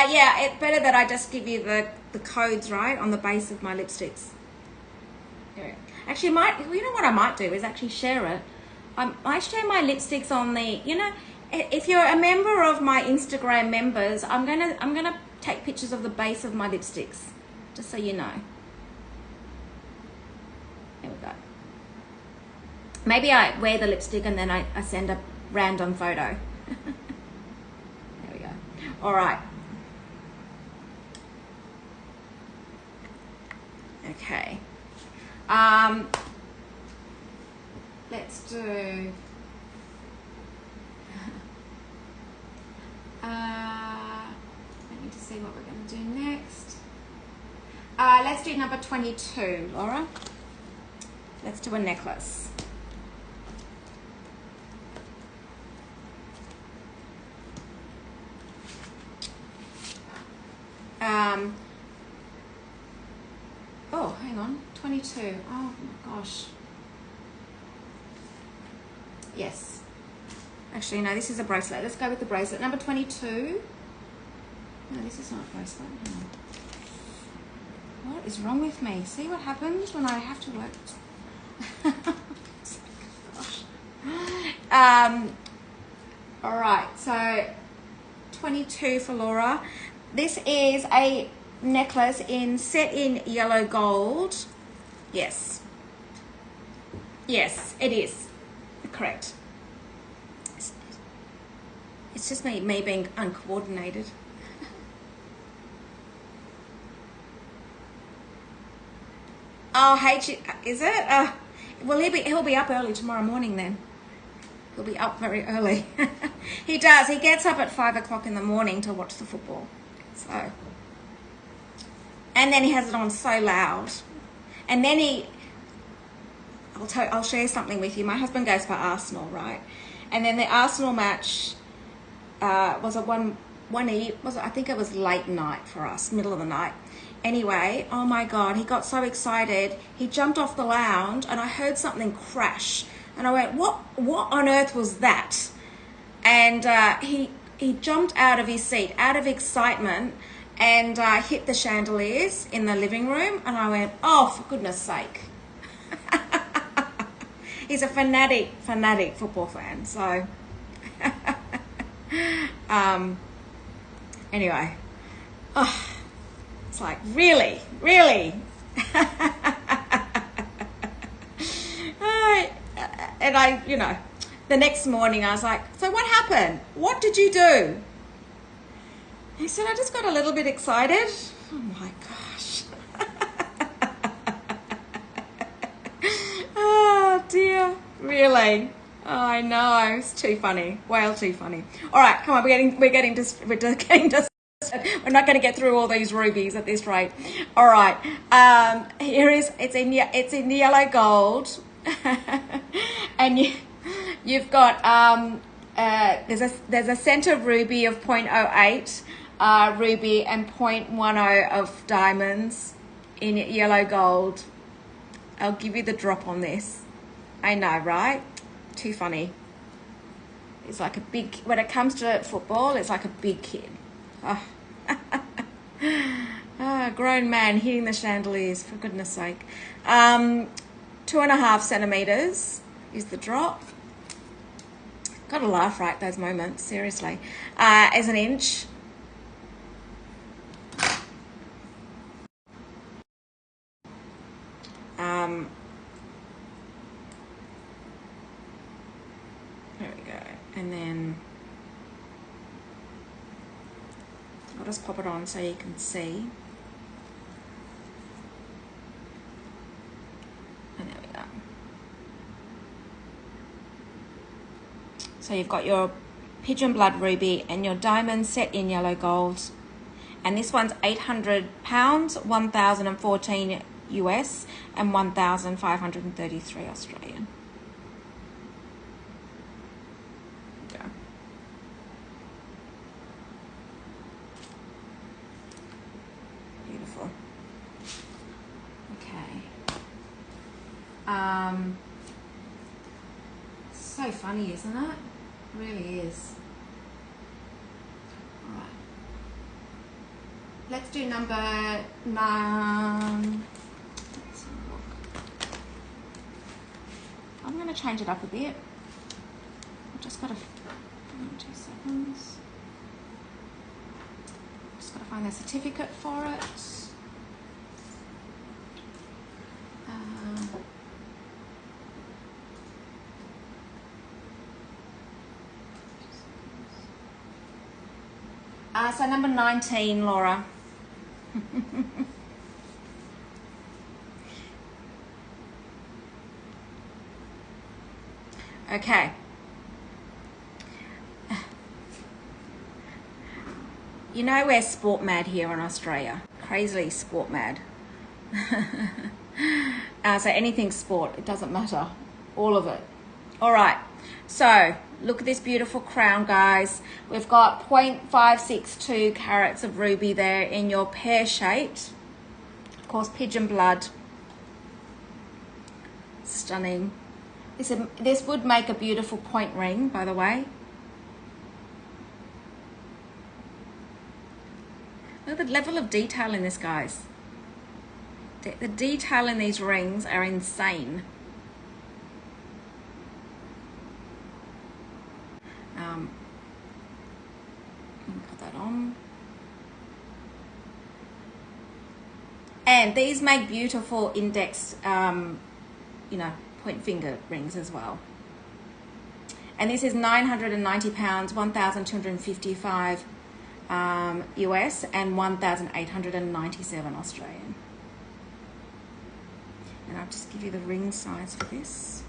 Speaker 1: Yeah, it's better that I just give you the codes, right, on the base of my lipsticks. Actually, you know what I might do is actually share it. I might share my lipsticks on the, you know, if you're a member of my Instagram members, I'm gonna take pictures of the base of my lipsticks, just so you know. There we go. Maybe I wear the lipstick and then I send a random photo. There we go. All right. Okay. Let's do I need to see what we're going to do next. Let's do number 22, Laura. Let's do a necklace. Oh, hang on, 22. Oh my gosh. Yes. Actually, no, this is a bracelet. Let's go with the bracelet. Number 22. No, this is not a bracelet. Hang on. What is wrong with me? See what happens when I have to work? Gosh. All right, so 22 for Laura. This is a necklace set in yellow gold. Yes. Yes, it is. Correct. It's just me being uncoordinated. Oh, hey, is it? Well, he'll be up early tomorrow morning then. He'll be up very early. He does. He gets up at 5 o'clock in the morning to watch the football. So, and then he has it on so loud. And then I'll share something with you. My husband goes for Arsenal, right? And then the Arsenal match was I think it was late night for us, middle of the night. Anyway, oh my God, he got so excited. He jumped off the lounge and I heard something crash. And I went, what on earth was that? And he jumped out of his seat, out of excitement, and hit the chandeliers in the living room. And I went, oh, for goodness sake. He's a fanatic football fan. So, anyway, oh, it's like, really? And I, you know, the next morning I was like, so what happened? What did you do? He said, I just got a little bit excited. Oh my gosh. Oh dear, really? Oh, I know, it's too funny, way too funny. All right, come on, we're getting disturbed We're not going to get through all these rubies at this rate. All right. Here is, it's in yellow gold. And you've got, there's a center ruby of 0.08 ruby and 0.10 of diamonds in yellow gold. I'll give you the drop on this. I know, right? Too funny. It's like a big, when it comes to football, it's like a big kid. Oh. Oh, grown man hitting the chandeliers, for goodness sake. 2.5 centimeters is the drop. Gotta laugh, right, those moments, seriously. As an inch. There we go. And then I'll just pop it on so you can see. And there we go. So you've got your pigeon blood ruby and your diamond set in yellow gold. And this one's 800 pounds, 1,014 US and 1,533 Australian. Yeah. Beautiful. Okay. So funny, isn't it? It really is. All right. Let's do number 9. Let's look. I'm going to change it up a bit. I've just got to 2 seconds. Just got to find the certificate for it. So number 19, Laura. Okay. You know we're sport mad here in Australia. Crazily sport mad. So anything sport, it doesn't matter. All of it. All right. So look at this beautiful crown, guys. We've got 0.562 carats of ruby there in your pear-shaped. Of course, pigeon blood. Stunning. This would make a beautiful point ring, by the way. Look at the level of detail in this, guys. The detail in these rings are insane. Put that on. And these make beautiful index, you know, point finger rings as well. And this is 990 pounds, 1,255 US and 1,897 Australian. And I'll just give you the ring size for this.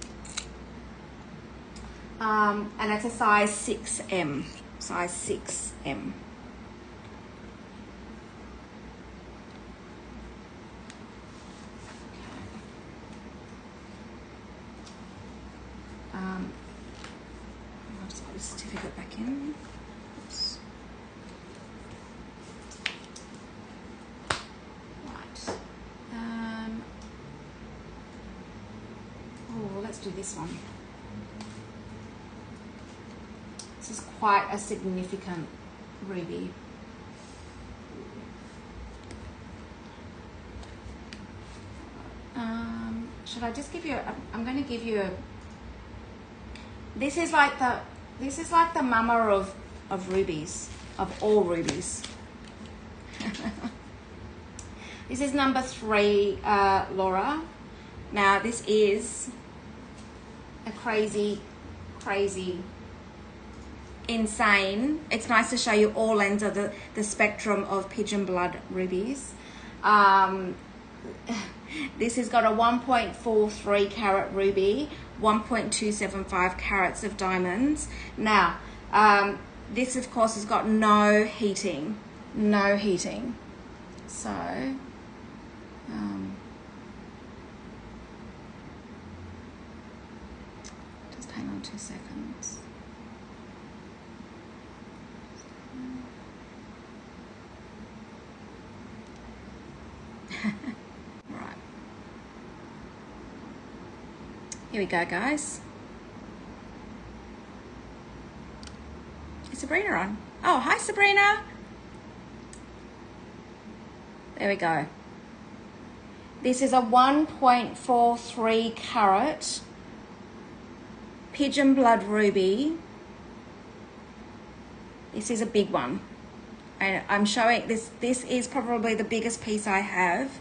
Speaker 1: And it's a size 6M, size 6M. I'll just put the certificate back in. Oops. Right. Oh, let's do this one. This is quite a significant ruby. Should I just give you I'm going to give you a, this is like the mama of rubies, of all rubies. This is number 3, Laura. Now this is a crazy insane. It's nice to show you all ends of the spectrum of pigeon blood rubies. This has got a 1.43 carat ruby, 1.275 carats of diamonds. Now, this of course has got no heating, no heating. So just hang on 2 seconds. Right. Here we go, guys. Is Sabrina on? Oh, hi, Sabrina. There we go. This is a 1.43 carat pigeon blood ruby. This is a big one. And I'm showing this. This is probably the biggest piece I have.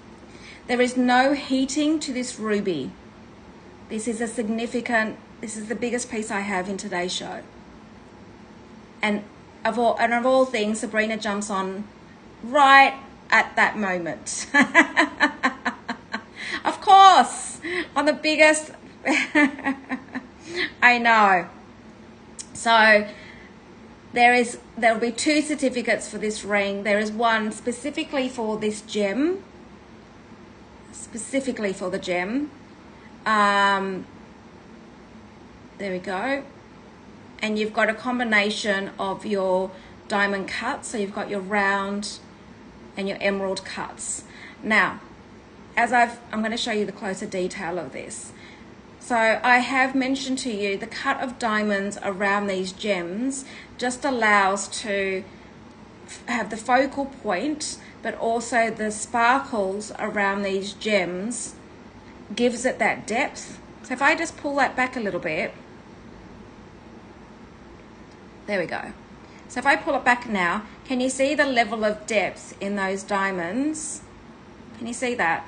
Speaker 1: There is no heating to this ruby. This is this is the biggest piece I have in today's show. And of all things, Sabrina jumps on right at that moment. Of course, on the biggest. I know. So there'll be 2 certificates for this ring. There is one specifically for this gem, specifically for the gem. There we go. And you've got a combination of your diamond cuts. So you've got your round and your emerald cuts. Now, I'm going to show you the closer detail of this. So I have mentioned to you the cut of diamonds around these gems just allows to have the focal point, but also the sparkles around these gems gives it that depth. So if I just pull that back a little bit, there we go. So if I pull it back now, can you see the level of depth in those diamonds? Can you see that?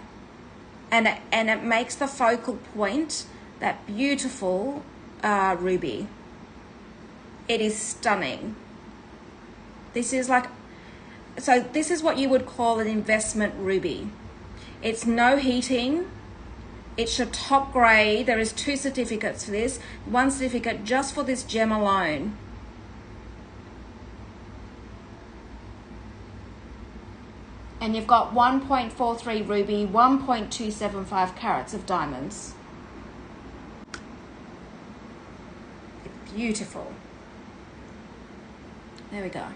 Speaker 1: And it makes the focal point that beautiful ruby. It is stunning. This is like, so this is what you would call an investment ruby. It's no heating. It's your top grade. There is 2 certificates for this. One certificate just for this gem alone. And you've got 1.43 ruby, 1.275 carats of diamonds. Beautiful. There we go.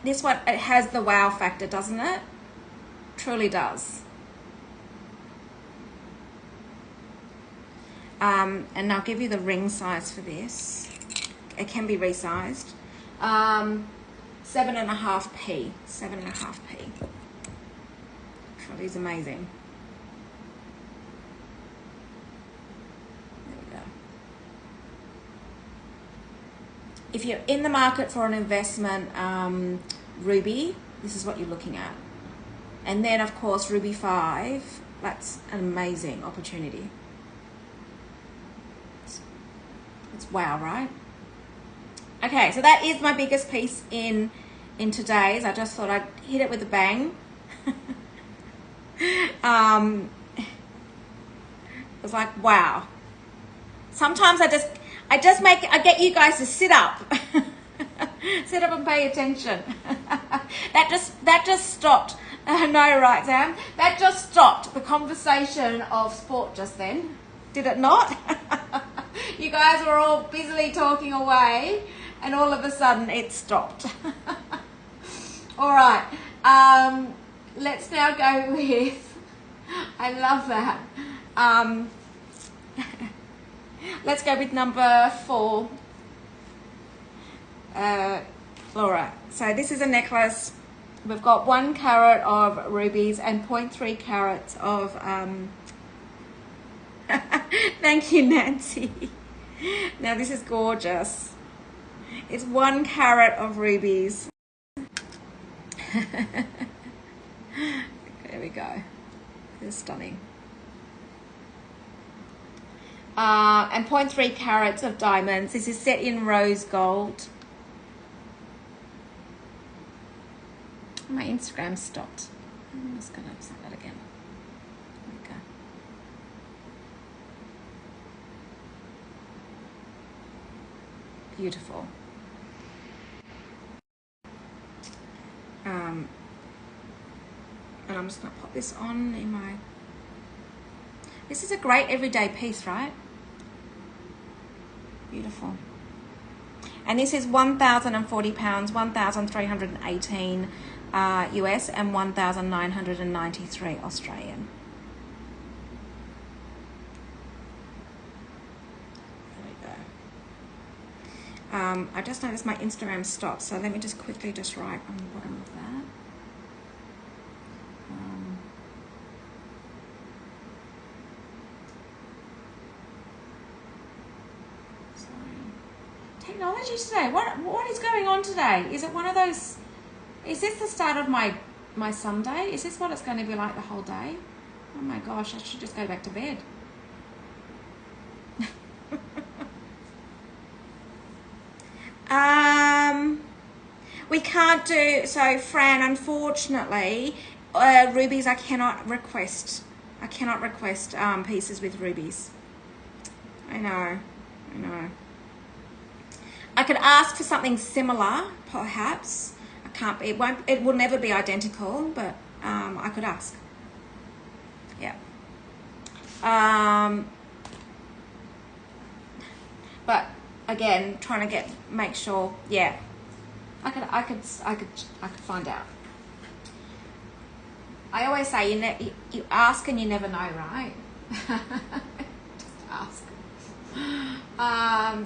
Speaker 1: This one, it has the wow factor, doesn't it? Truly does. And I'll give you the ring size for this. It can be resized. 7.5p. 7.5p. Truly is amazing. If you're in the market for an investment ruby, this is what you're looking at. And then, of course, ruby 5, that's an amazing opportunity. It's wow, right? Okay, so that is my biggest piece in today's. I just thought I'd hit it with a bang. It was like, wow. Sometimes I get you guys to sit up. Sit up and pay attention. that just stopped. No, right, Sam? That just stopped the conversation of sport just then. Did it not? You guys were all busily talking away, and all of a sudden it stopped. All right. Let's now go with. I love that. Let's go with number 4, Laura. So this is a necklace. We've got 1 carat of rubies and 0.3 carats of, thank you, Nancy. Now this is gorgeous. It's 1 carat of rubies. There we go. It's stunning. And 0.3 carats of diamonds. This is set in rose gold. My Instagram stopped. I'm just going to start that again. There we go. Beautiful. And I'm just going to pop this on in my... This is a great everyday piece, right? Beautiful. And this is 1,040 pounds, 1,318 US, and 1,993 Australian. There we go. I just noticed my Instagram stopped, so let me just quickly just write on the bottom of that. Technology today. What is going on today? Is it one of those? Is this the start of my Sunday? Is this what it's going to be like the whole day? Oh my gosh! I should just go back to bed. We can't do so, Fran. Unfortunately, rubies. I cannot request. Pieces with rubies. I know. I could ask for something similar, perhaps. I can't be. It will never be identical, but I could ask. Yeah. But again, trying to make sure. Yeah. I could find out. I always say you ask and you never know, right? Just ask.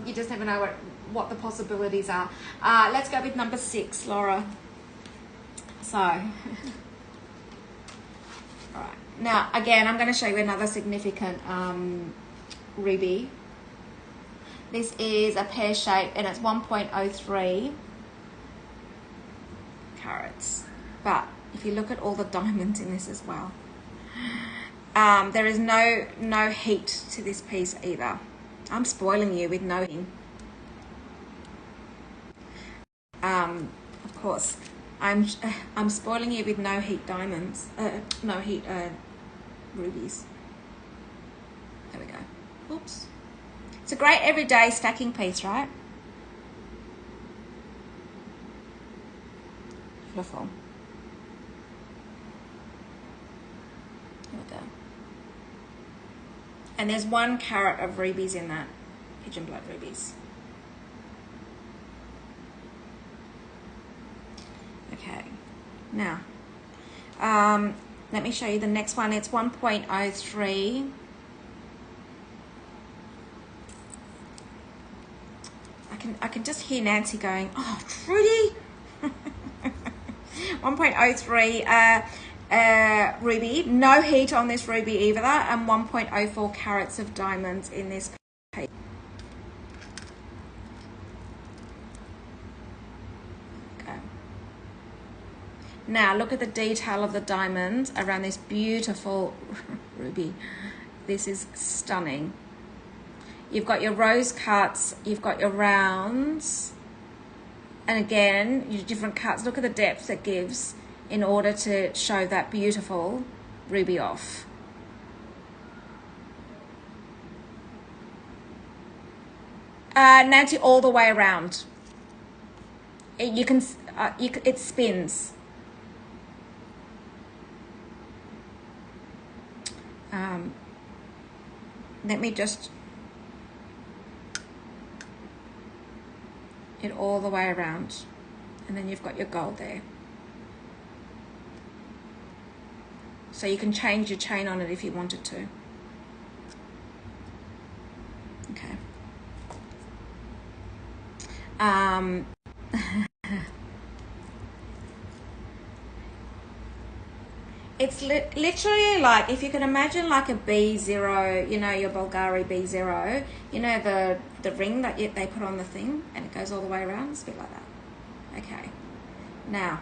Speaker 1: You just never know what the possibilities are. Let's go with number 6, Laura. So, all right. Now, again, I'm going to show you another significant ruby. This is a pear shape, and it's 1.03 carats. But if you look at all the diamonds in this as well, there is no heat to this piece either. I'm spoiling you with no heat. Of course, I'm spoiling you with no heat diamonds, no heat rubies. There we go. Oops. It's a great everyday stacking piece, right? Beautiful. There we go. And there's 1 carat of rubies in that, pigeon blood rubies. Okay, now let me show you the next one. It's 1.03. I can just hear Nancy going, "Oh, Trudi." 1.03 ruby, no heat on this ruby either, and 1.04 carats of diamonds in this piece. Okay. Now look at the detail of the diamonds around this beautiful ruby. This is stunning. You've got your rose cuts, you've got your rounds, and again, your different cuts. Look at the depth it gives in order to show that beautiful ruby off. Nancy, all the way around. It spins. Let me just... it all the way around, and then you've got your gold there, so you can change your chain on it if you wanted to. Okay. It's literally like, if you can imagine like a B0, you know, your Bulgari B0, you know, the ring that they put on the thing and it goes all the way around. It's a bit like that. Okay, now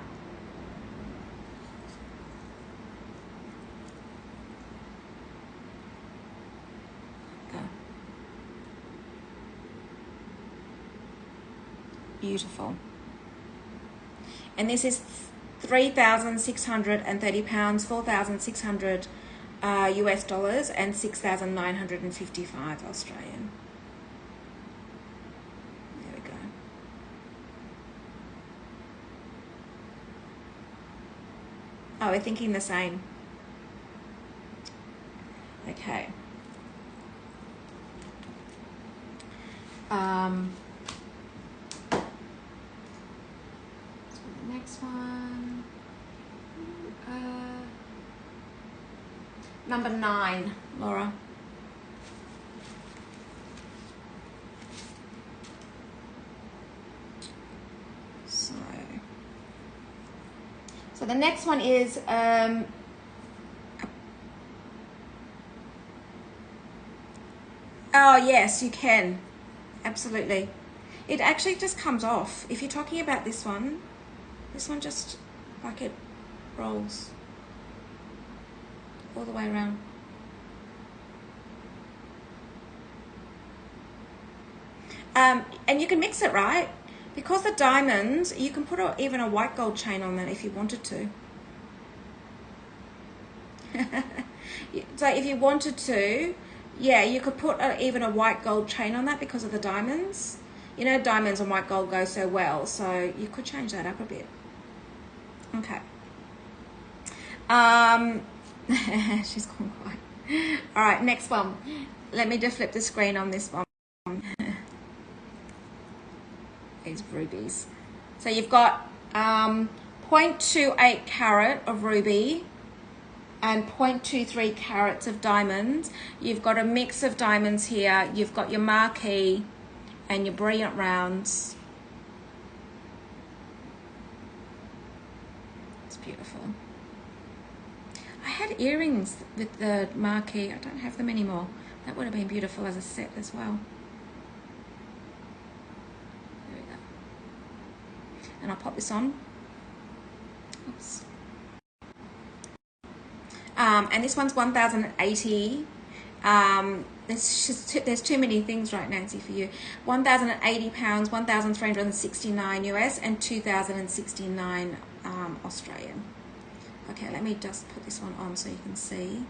Speaker 1: go. Beautiful. And this is 3,630 pounds, 4,600 US dollars, and 6,955 Australian. There we go. Oh, we're thinking the same. Okay. So the next one. Number 9, Laura. So the next one is oh yes, you can, absolutely. It actually just comes off. If you're talking about this one just like it rolls all the way around. And you can mix it, right? Because the diamonds, you can put even a white gold chain on that if you wanted to. So if you wanted to, yeah, you could put even a white gold chain on that because of the diamonds. You know, diamonds and white gold go so well, so you could change that up a bit. Okay. She's gone quiet. All right, next one. Let me just flip the screen on this one. These rubies. So you've got 0.28 carat of ruby and 0.23 carats of diamonds. You've got a mix of diamonds here. You've got your marquee and your brilliant rounds. It's beautiful. I had earrings with the marquee. I don't have them anymore. That would have been beautiful as a set as well. There we go. And I'll pop this on. Oops. And this one's 1,080. There's too many things, right, Nancy, for you. 1,080 pounds, 1,369 US, and 2,069 Australian. Okay, let me just put this one on so you can see.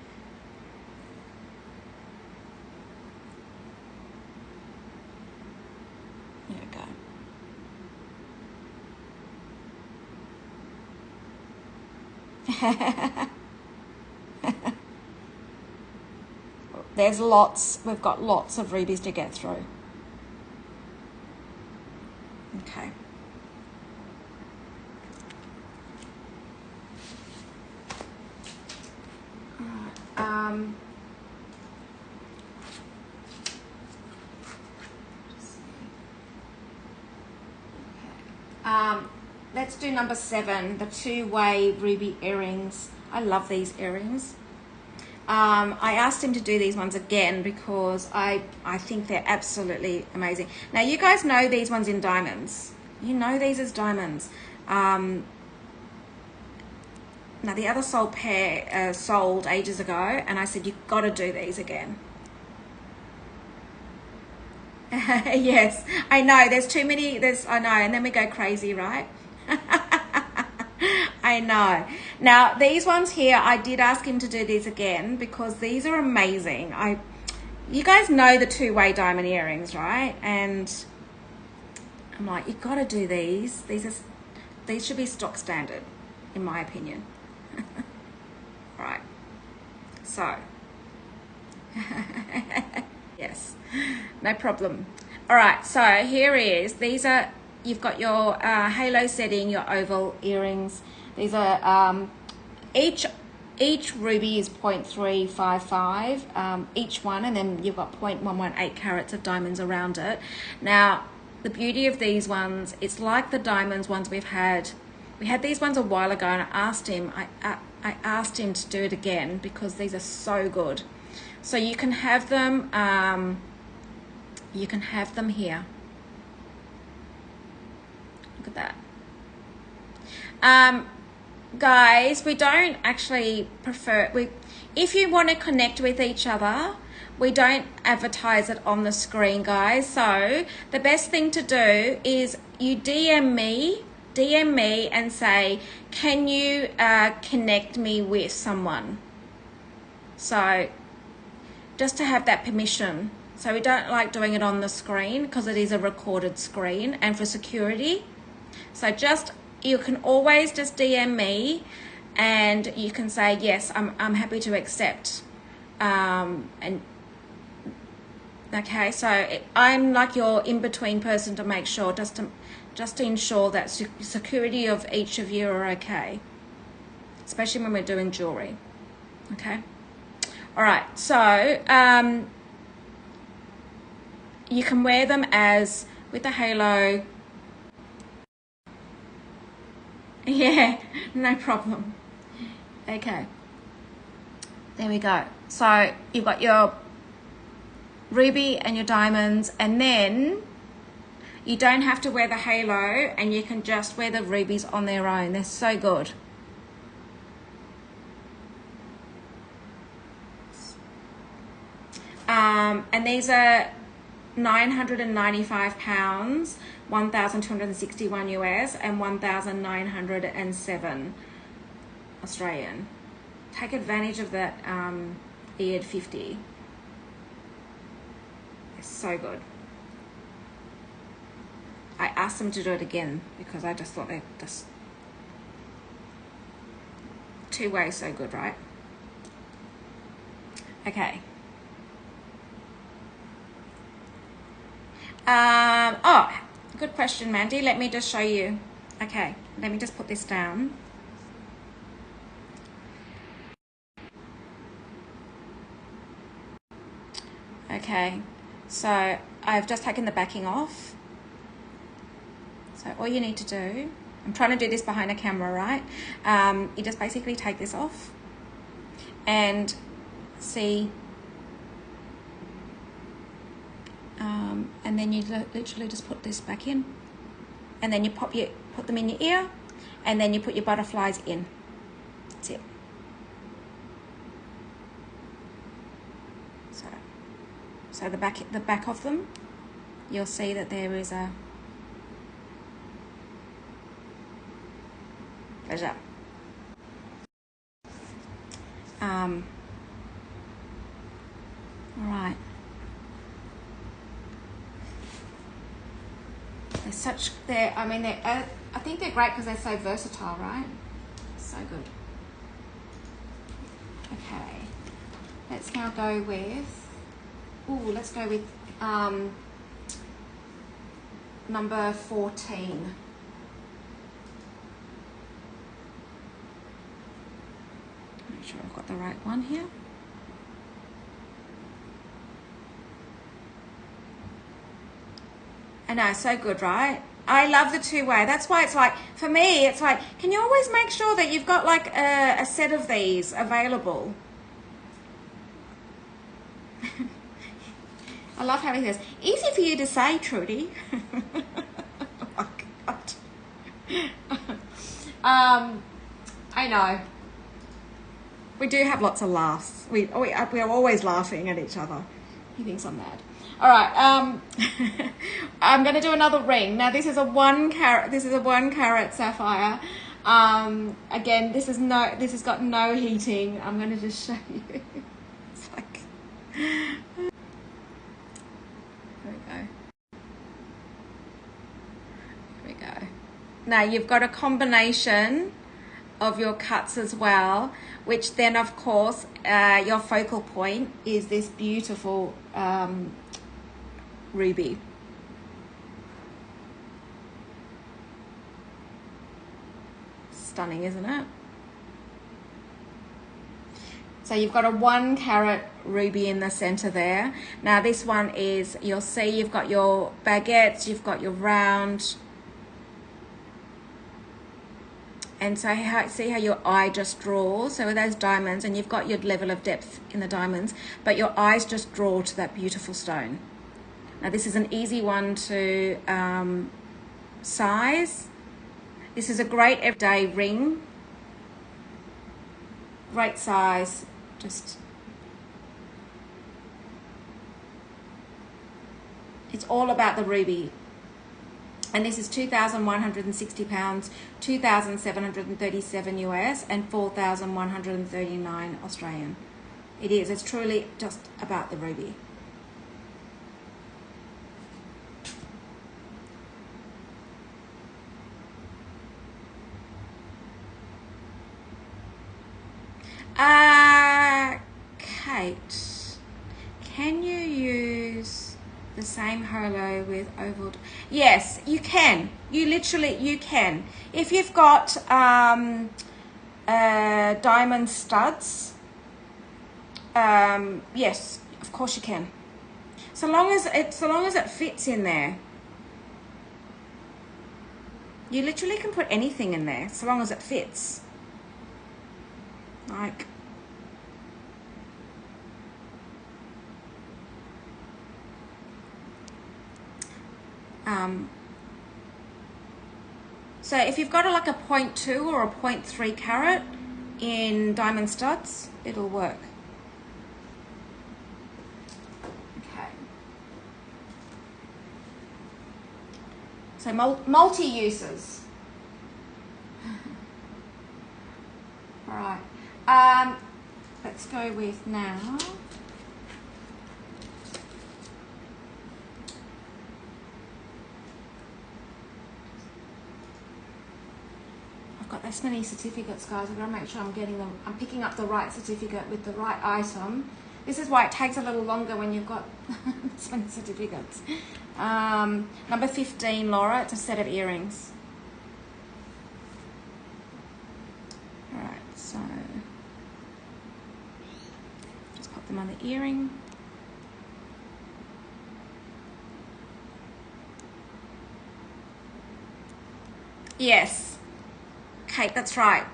Speaker 1: There we go. There's lots, we've got lots of rubies to get through. Okay. Let's do number 7, the 2-way ruby earrings. I love these earrings. I asked him to do these ones again because I think they're absolutely amazing. Now, you guys know these ones in diamonds. You know these as diamonds. Now, the other sold pair sold ages ago, and I said, you've got to do these again. Yes, I know. There's too many. I know, and then we go crazy, right? I know. Now, these ones here, I did ask him to do these again because these are amazing. You guys know the 2-way diamond earrings, right? And I'm like, you've got to do these. These should be stock standard, in my opinion. Right. So, yes, no problem. All right, so here is, these are, you've got your halo setting, your oval earrings. These are, each ruby is 0.355, each one, and then you've got 0.118 carats of diamonds around it. Now, the beauty of these ones, it's like the diamonds ones we've had. We had these ones a while ago, and I asked him to do it again because these are so good. So you can have them, here. Look at that. Guys, we don't actually prefer, if you want to connect with each other, we don't advertise it on the screen, guys. So the best thing to do is you DM me and say, can you connect me with someone? So just to have that permission. So we don't like doing it on the screen because it is a recorded screen and for security. So you can always just DM me and you can say, yes, I'm happy to accept. And okay, so I'm like your in-between person to make sure, just to ensure that security of each of you are okay, especially when we're doing jewelry. Okay, all right, so you can wear them as with a halo. Yeah, no problem. Okay, there we go. So you've got your ruby and your diamonds, and then you don't have to wear the halo, and you can just wear the rubies on their own. They're so good. And these are £995, 1,261 US, and 1,907 Australian. Take advantage of that beard 50. It's so good. I asked them to do it again because I just thought they just two ways so good, right? Okay. Oh, good question, Mandy. Let me just show you. Okay, let me just put this down. Okay, so I've just taken the backing off. So all you need to do, I'm trying to do this behind a camera, right? You just basically take this off and see, and then you literally just put this back in, and then you put them in your ear, and then you put your butterflies in. That's it. So the back of them, you'll see that there is a pleasure. All right. I think they're great because they're so versatile, right? So good. Okay. Let's now go with, let's go with number 14. Make sure I've got the right one here. I know, so good, right? I love the two-way. That's why it's like, for me, it's like, can you always make sure that you've got like a set of these available? I love having this. Easy for you to say, Trudi. Oh, God. I know. We do have lots of laughs. We're always laughing at each other. He thinks I'm mad. All right. I'm going to do another ring. Now this is a 1 carat. This is a 1 carat sapphire. Again, this has got no heating. I'm going to just show you. It's like. Here we go. Now you've got a combination of your cuts as well, which then of course your focal point is this beautiful ruby. Stunning, isn't it? So you've got a 1 carat ruby in the center there. Now this one is, you'll see you've got your baguettes, you've got your round, and so see how your eye just draws. So with those diamonds, and you've got your level of depth in the diamonds, but your eyes just draw to that beautiful stone. Now this is an easy one to size. This is a great everyday ring. Great size. Just, it's all about the ruby. And this is £2,160, 2,737 US, and 4,139 Australian. It is. It's truly just about the ruby. Kate, can you use the same holo with oval? Yes, you can. You can. If you've got diamond studs, yes, of course you can. So long as it fits in there. You literally can put anything in there, so long as it fits. Like, so if you've got like a 0.2 or a 0.3 carat in diamond studs, it'll work. Okay. So multi-uses. All right. Let's go with now. I've got this many certificates, guys. I've got to make sure I'm picking up the right certificate with the right item. This is why it takes a little longer when you've got so many certificates. Number 15, Laura. It's a set of earrings. All right, so just pop them on the earring. Yes, Kate, that's right.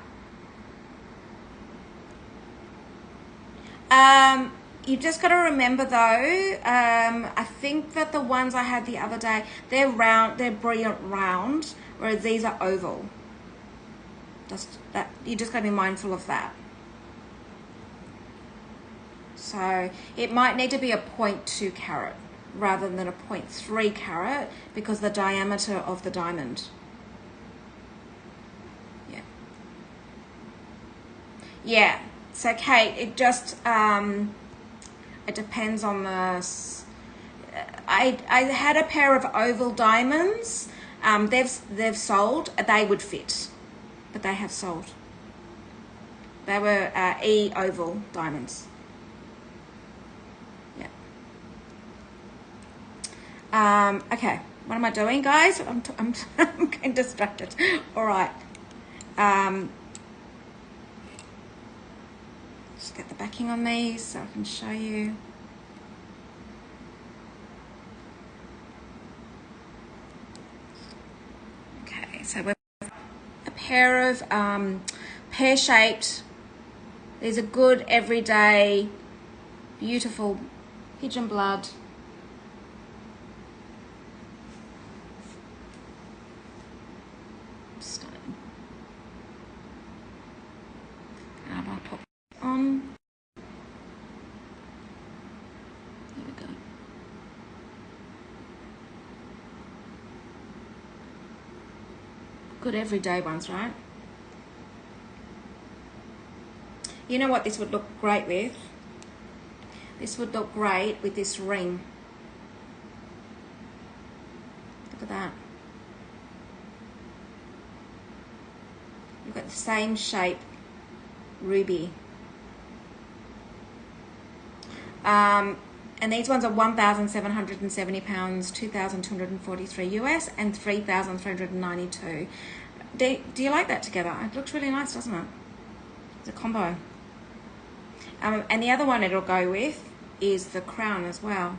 Speaker 1: You've just got to remember though, I think that the ones I had the other day, they're round, they're brilliant round, whereas these are oval. You just got to be mindful of that. So it might need to be a 0.2 carat rather than a 0.3 carat because the diameter of the diamond. Yeah. Yeah. So Kate, it just it depends on the. I had a pair of oval diamonds. They've sold. They would fit, but they have sold. They were E oval diamonds. Yeah. Okay. What am I doing, guys? I'm getting distracted. All right. Just get the backing on these so I can show you. Okay, so we've got a pair of pear-shaped. These are good, everyday, beautiful pigeon blood. Stunning. And I'll put on. There we go. Good everyday ones, right? You know what this would look great with? This would look great with this ring. Look at that. You've got the same shape ruby. And these ones are 1,770 pounds, 2,243 US, and 3,392. Do you like that together? It looks really nice, doesn't it? It's a combo. And the other one it'll go with is the crown as well.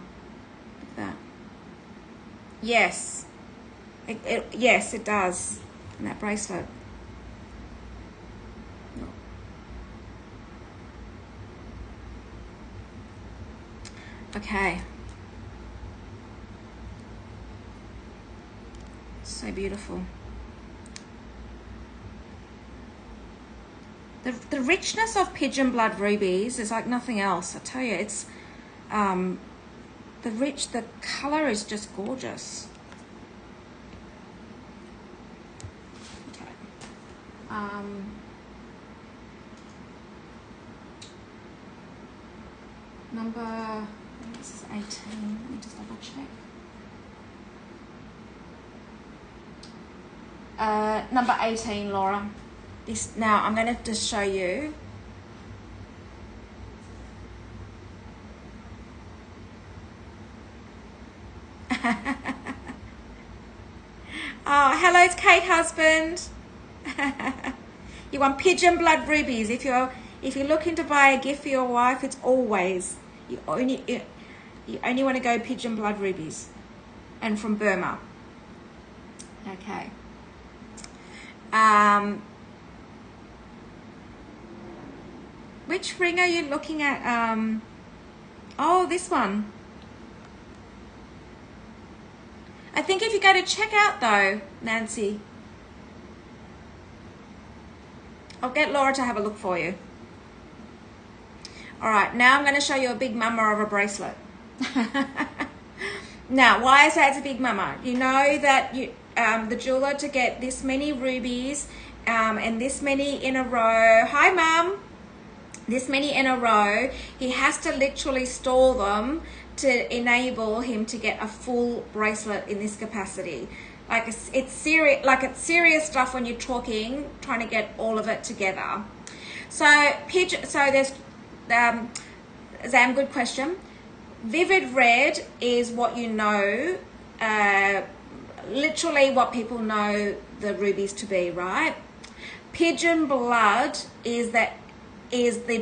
Speaker 1: Look at that. Yes. Yes, it does. And that bracelet. Okay. So beautiful. The richness of pigeon blood rubies is like nothing else. I tell you, it's the color is just gorgeous. Okay. Number, I think this is 18. Let me just double check. Number 18, Laura. This now I'm going to just show you Oh, hello, it's Kate husband. You want pigeon blood rubies. If you're looking to buy a gift for your wife, it's always you only want to go pigeon blood rubies, and from Burma. Okay. Which ring are you looking at? Oh, this one. I think if you go to checkout though, Nancy, I'll get Laura to have a look for you. All right, now I'm going to show you a big mama of a bracelet. Now, why I say it's a big mama? You know that the jeweler, to get this many rubies and this many in a row. Hi, Mum. This many in a row, he has to literally store them to enable him to get a full bracelet in this capacity. Like it's serious stuff when you're trying to get all of it together. So there's Zam, good question. Vivid red is what you know, literally what people know the rubies to be, right? Pigeon blood is the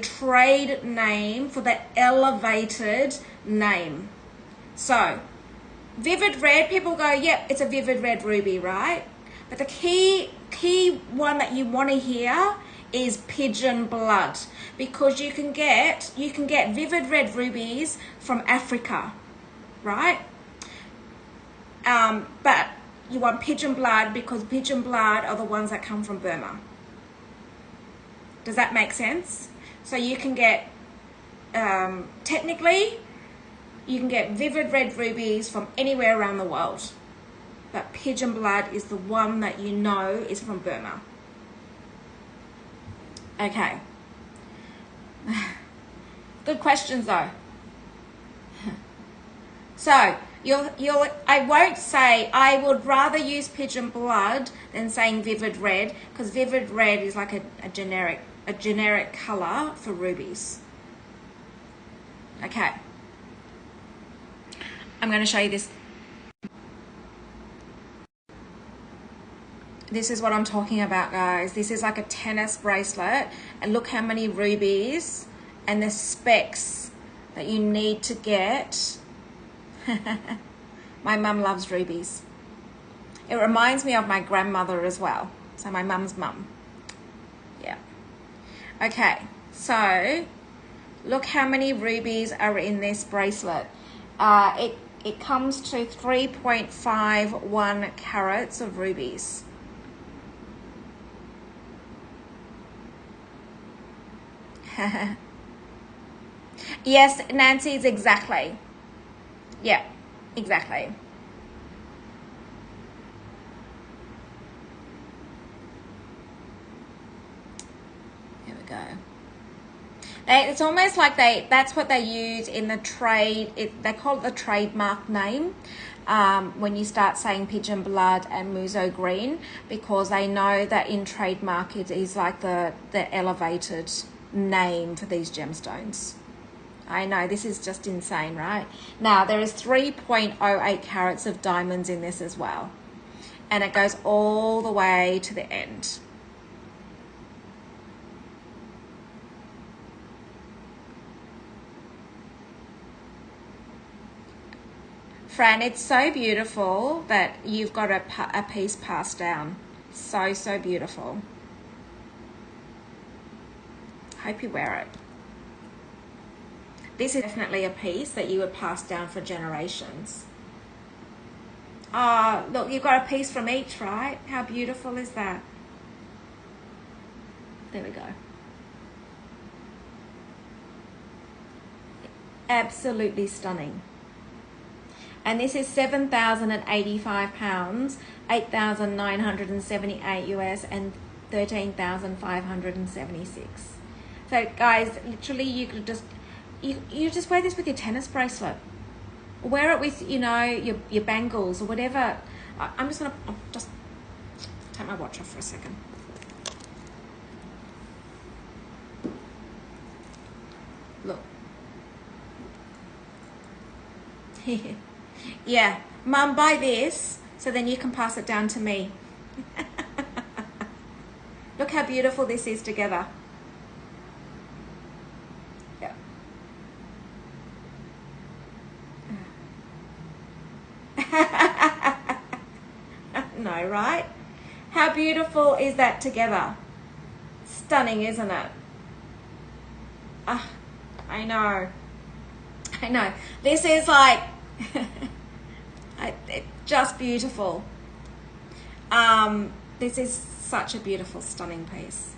Speaker 1: trade name for the elevated name. So vivid red, people go, yep, it's a vivid red ruby, right? But the key one that you want to hear is pigeon blood, because you can get vivid red rubies from Africa, right? But you want pigeon blood because pigeon blood are the ones that come from Burma. Does that make sense? So you can get, technically, you can get vivid red rubies from anywhere around the world. But pigeon blood is the one that you know is from Burma. Okay. Good questions though. So I won't say, I would rather use pigeon blood than saying vivid red, because vivid red is like a generic color for rubies. Okay. I'm going to show you this. This is what I'm talking about, guys. This is like a tennis bracelet, and look how many rubies and the specs that you need to get. My mum loves rubies. It reminds me of my grandmother as well. So my mum's mum. Yeah. Okay, so look how many rubies are in this bracelet. It comes to 3.51 carats of rubies. Yes, Nancy's exactly. Yeah, exactly. Here we go. It's almost like that's what they use in the trade. They call it the trademark name when you start saying pigeon blood and muso green, because they know that in trademark it is like the elevated name for these gemstones. I know, this is just insane, right? Now, there is 3.08 carats of diamonds in this as well. And it goes all the way to the end. Fran, it's so beautiful that you've got a piece passed down. So, so beautiful. Hope you wear it. This is definitely a piece that you would pass down for generations. Oh, look, you've got a piece from each, right? How beautiful is that? There we go. Absolutely stunning. And this is 7,085 pounds, 8,978 US, and 13,576. So guys, literally you could just, you just wear this with your tennis bracelet. Wear it with, you know, your bangles or whatever. I'm just gonna just take my watch off for a second. Look. Yeah, Mum, buy this so then you can pass it down to me. Look how beautiful this is together. Yeah. No, right? How beautiful is that together? Stunning, isn't it? I know. I know. This is like just beautiful. This is such a beautiful, stunning piece.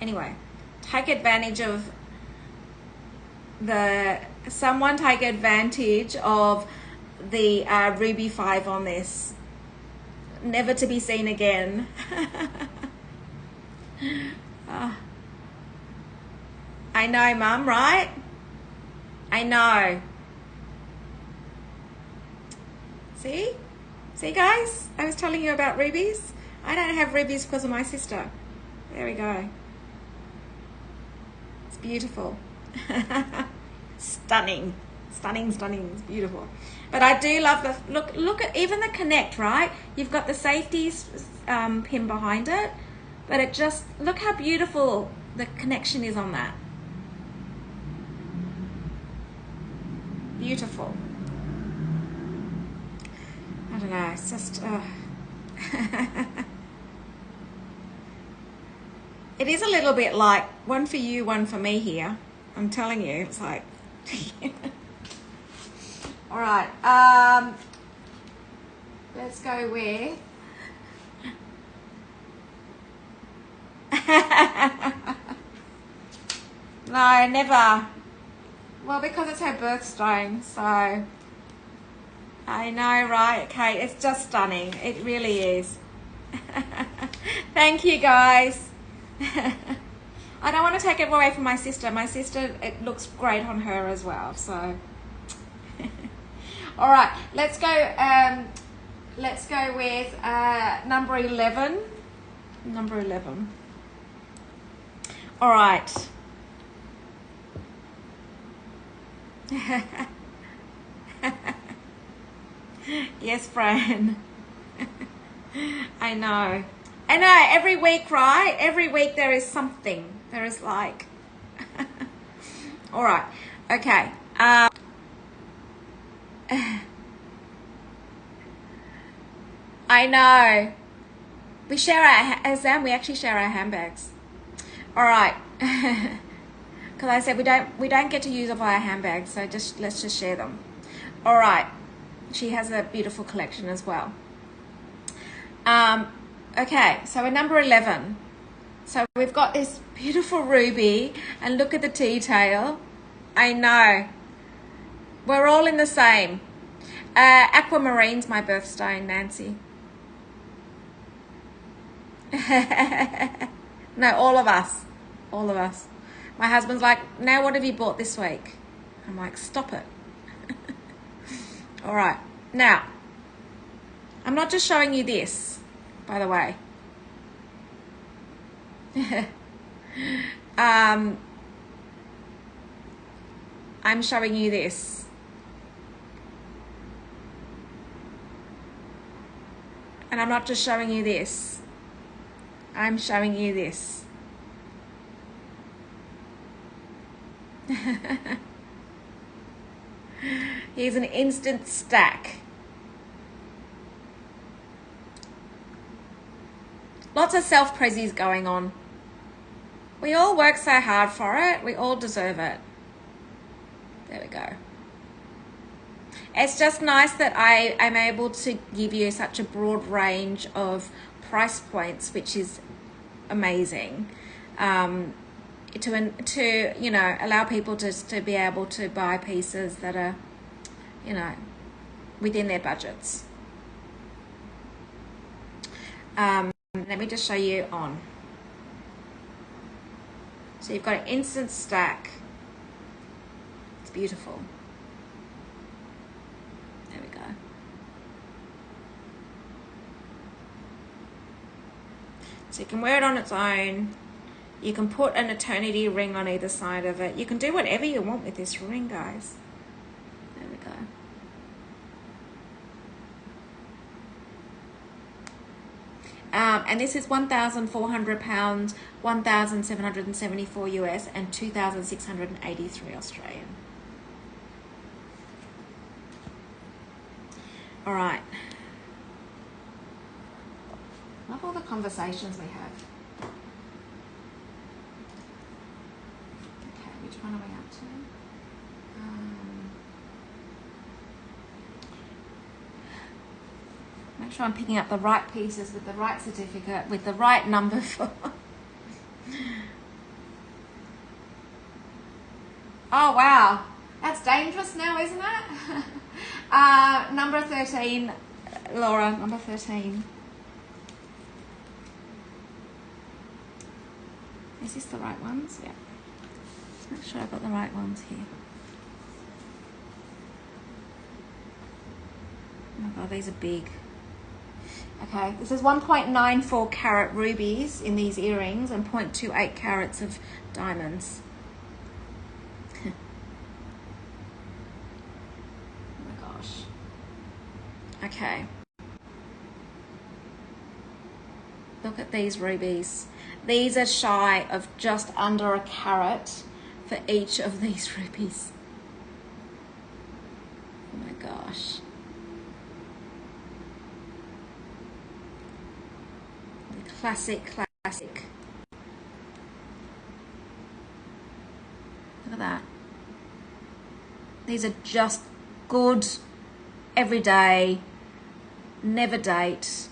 Speaker 1: Anyway, take advantage of someone take advantage of the Ruby 5 on this. Never to be seen again. I know, Mum, right? I know. See? See, guys? I was telling you about rubies. I don't have rubies because of my sister. There we go. It's beautiful. Stunning. Stunning, stunning. It's beautiful. But I do love the look at even the connect, right? You've got the safety pin behind it, but it just, look how beautiful the connection is on that. Beautiful. I don't know, it's just it is a little bit like one for you, one for me here. I'm telling you, it's like all right, let's go with no, never. Well, because it's her birthstone, so I know, right? Okay, it's just stunning. It really is. Thank you, guys. I don't want to take it away from my sister. My sister, it looks great on her as well. So, all right, let's go. Let's go with number 11. Number 11. All right. Yes, Fran. I know. I know, every week, right? Every week there is something. There is like... All right. Okay. I know. We share our... Sam, we actually share our handbags. All right. Because I said we don't get to use all our handbags, so let's just share them. All right. She has a beautiful collection as well. Okay, so we're number 11. So we've got this beautiful ruby, and look at the detail. I know. We're all in the same. Aquamarine's my birthstone, Nancy. No, all of us. All of us. My husband's like, now what have you bought this week? I'm like, stop it. All right. Now, I'm not just showing you this, by the way. I'm showing you this. And I'm not just showing you this. I'm showing you this. Here's an instant stack. Lots of self-prezzies going on. We all work so hard for it. We all deserve it. There we go. It's just nice that I am able to give you such a broad range of price points, which is amazing. To you know, allow people to be able to buy pieces that are, you know, within their budgets. Let me just show you on. So you've got an instant stack. It's beautiful. There we go. So you can wear it on its own. You can put an eternity ring on either side of it. You can do whatever you want with this ring, guys. There we go. And this is 1,400 pounds, 1,774 US, and 2,683 Australian. All right. Love all the conversations we have. Okay, which one are we up to? Make sure I'm picking up the right pieces with the right certificate, with the right number for... Oh, wow. That's dangerous now, isn't it? Number 13, Laura, number 13. Is this the right ones? Yeah. Make sure I've got the right ones here. Oh my God, these are big. Okay, this is 1.94 carat rubies in these earrings and 0.28 carats of diamonds. Oh my gosh. Okay. Look at these rubies. These are shy of just under a carat for each of these rubies. Oh my gosh. Classic. Look at that. These are just good, everyday, never date,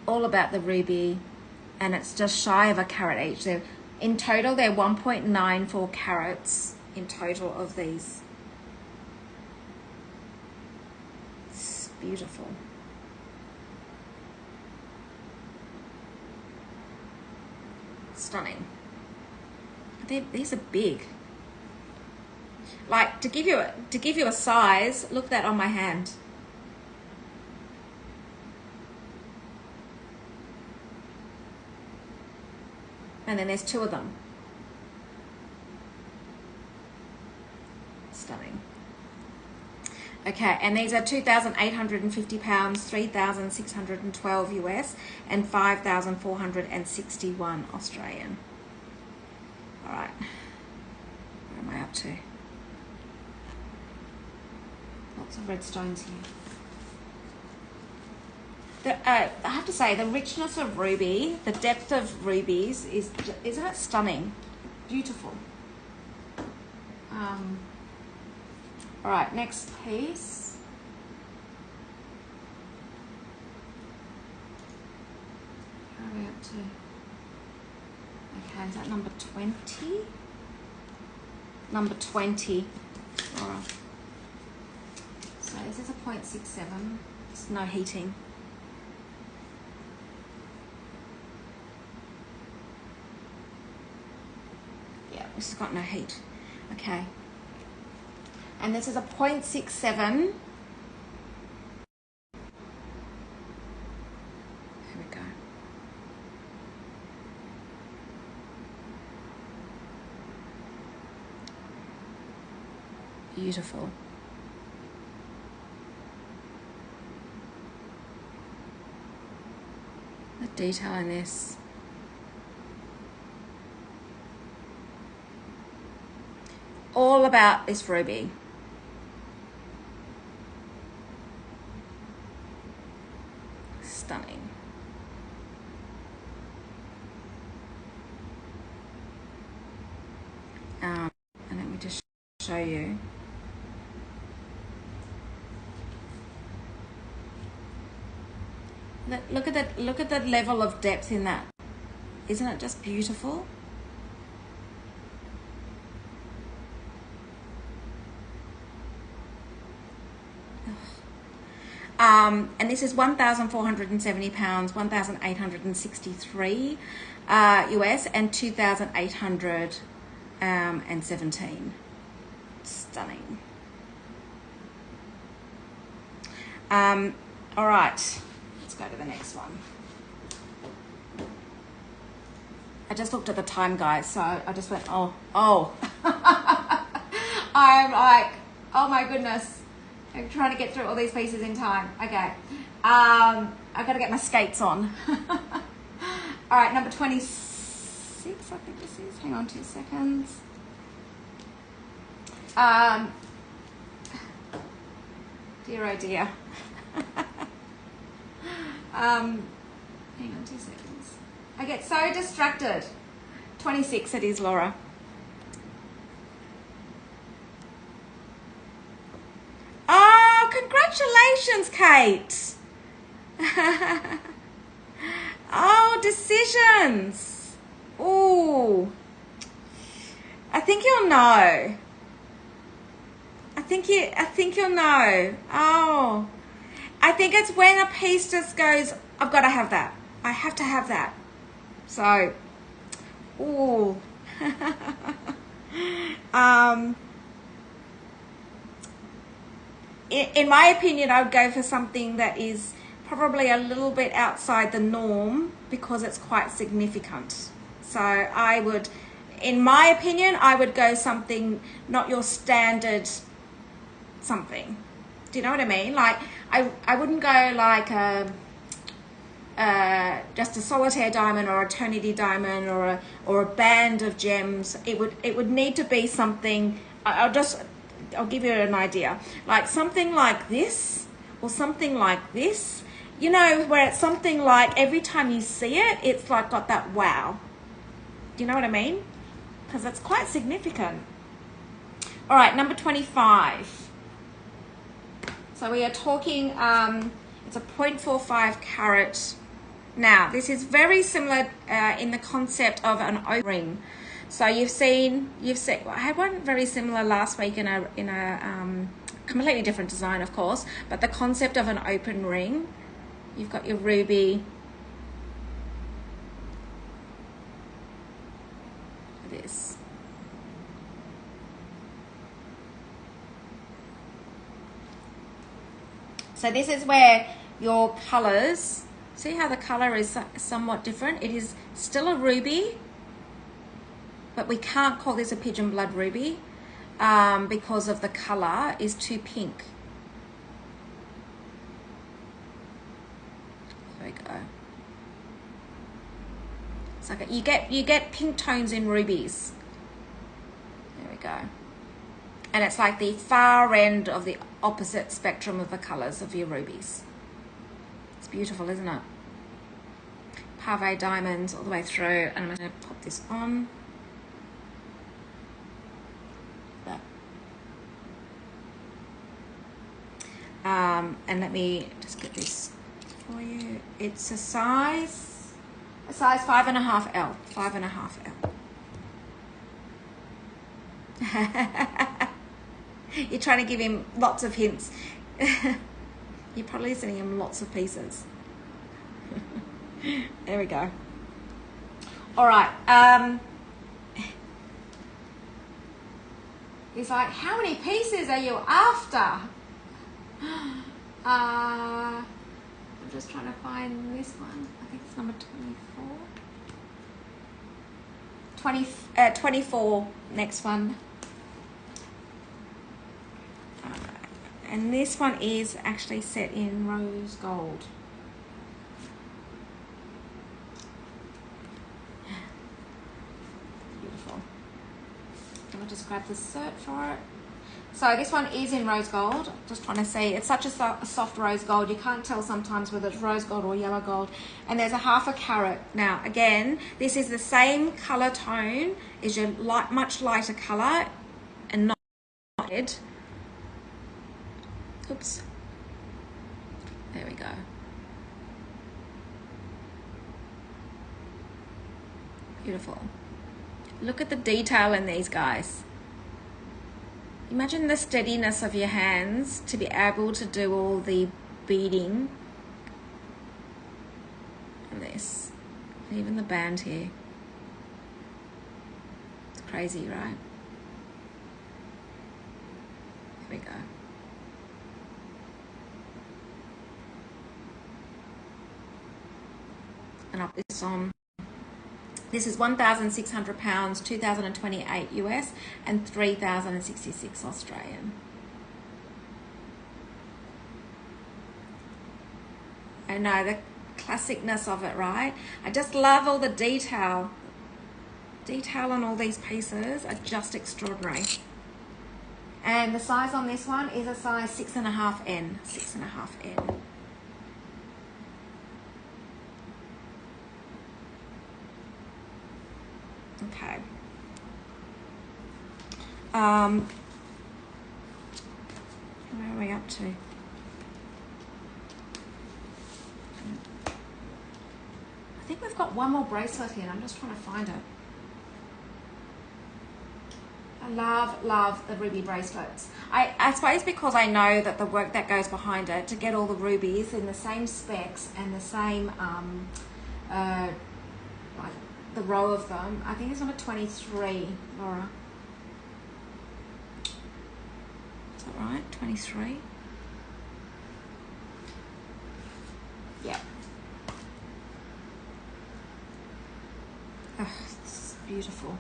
Speaker 1: all about the ruby, and it's just shy of a carat each. In total, they're 1.94 carats in total of these. It's beautiful. Stunning. These are big. Like, to give you a size, look at that on my hand. And then there's two of them. Stunning. Okay, and these are 2,850 pounds, 3,612 US, and 5,461 Australian. All right, where am I up to? Lots of red stones here. I have to say, the richness of ruby, the depth of rubies isn't it stunning? Beautiful. All right, next piece. How are we up to? Okay, is that number 20? Number 20. All right. So this is a 0.67. It's no heating. Yeah, this has got no heat. Okay. And this is a 0.67. Here we go. Beautiful. The detail in this. All about this ruby. Stunning. And let me just show you. Look at the level of depth in that. Isn't it just beautiful? And this is 1,470 pounds, 1,863 US, and 2,817. Stunning. All right, let's go to the next one. I just looked at the time, guys, so I just went, oh. I'm like, oh my goodness. I'm trying to get through all these pieces in time. Okay. I've got to get my skates on. All right, number 26, I think this is. Hang on 2 seconds. Dear, oh dear. Hang on 2 seconds. I get so distracted. 26 it is, Laura. Oh, congratulations, Kate. Oh, decisions. Ooh. I think you'll know. I think you'll know. Oh. I think it's when a piece just goes, I've got to have that. I have to have that. So, ooh. In my opinion, I would go for something that is probably a little bit outside the norm because it's quite significant. So I would, in my opinion, I would go something not your standard something. Do you know what I mean? Like I wouldn't go like just a solitaire diamond or a eternity diamond or a band of gems. It would need to be something. I'll give you an idea, like something like this or something like this, you know, where it's something like every time you see it, it's like got that wow. Do you know what I mean? Because it's quite significant. All right, number 25. So we are talking, it's a 0.45 carat. Now, this is very similar in the concept of an open ring. So you've seen, I had one very similar last week in a completely different design, of course, but the concept of an open ring. You've got your ruby. This. So this is where your colors, see how the color is somewhat different? It is still a ruby, but we can't call this a pigeon blood ruby because of the color is too pink. There we go. It's like you get pink tones in rubies. There we go. And it's like the far end of the opposite spectrum of the colors of your rubies. It's beautiful, isn't it? Pave diamonds all the way through, and I'm going to pop this on. And let me just get this for you. It's a size 5.5 L. 5.5 L. You're trying to give him lots of hints. You're probably sending him lots of pieces. There we go. All right. He's like, how many pieces are you after? I'm just trying to find this one. I think it's number 24. 24, next one. And this one is actually set in rose gold. Beautiful. I'll just grab the cert for it. So this one is in rose gold. Just trying to see, it's such a soft rose gold. You can't tell sometimes whether it's rose gold or yellow gold. And there's a 0.5 carat. Now, again, this is the same color tone as your much lighter color and not red. Oops. There we go. Beautiful. Look at the detail in these guys. Imagine the steadiness of your hands to be able to do all the beading. And this. And even the band here. It's crazy, right? There we go. And I'll put this on. This is £1,600, 2028 US, and 3,066 Australian. I know the classicness of it, right? I just love all the detail. Detail on all these pieces are just extraordinary. And the size on this one is a size 6.5N. 6.5N. Okay. Where are we up to? I think we've got one more bracelet here. I'm just trying to find it. I love the ruby bracelets. I suppose because I know that the work that goes behind it to get all the rubies in the same specs and the same like the row of them. I think it's number 23, Laura. Is that right? 23? Yeah. Oh, this is beautiful.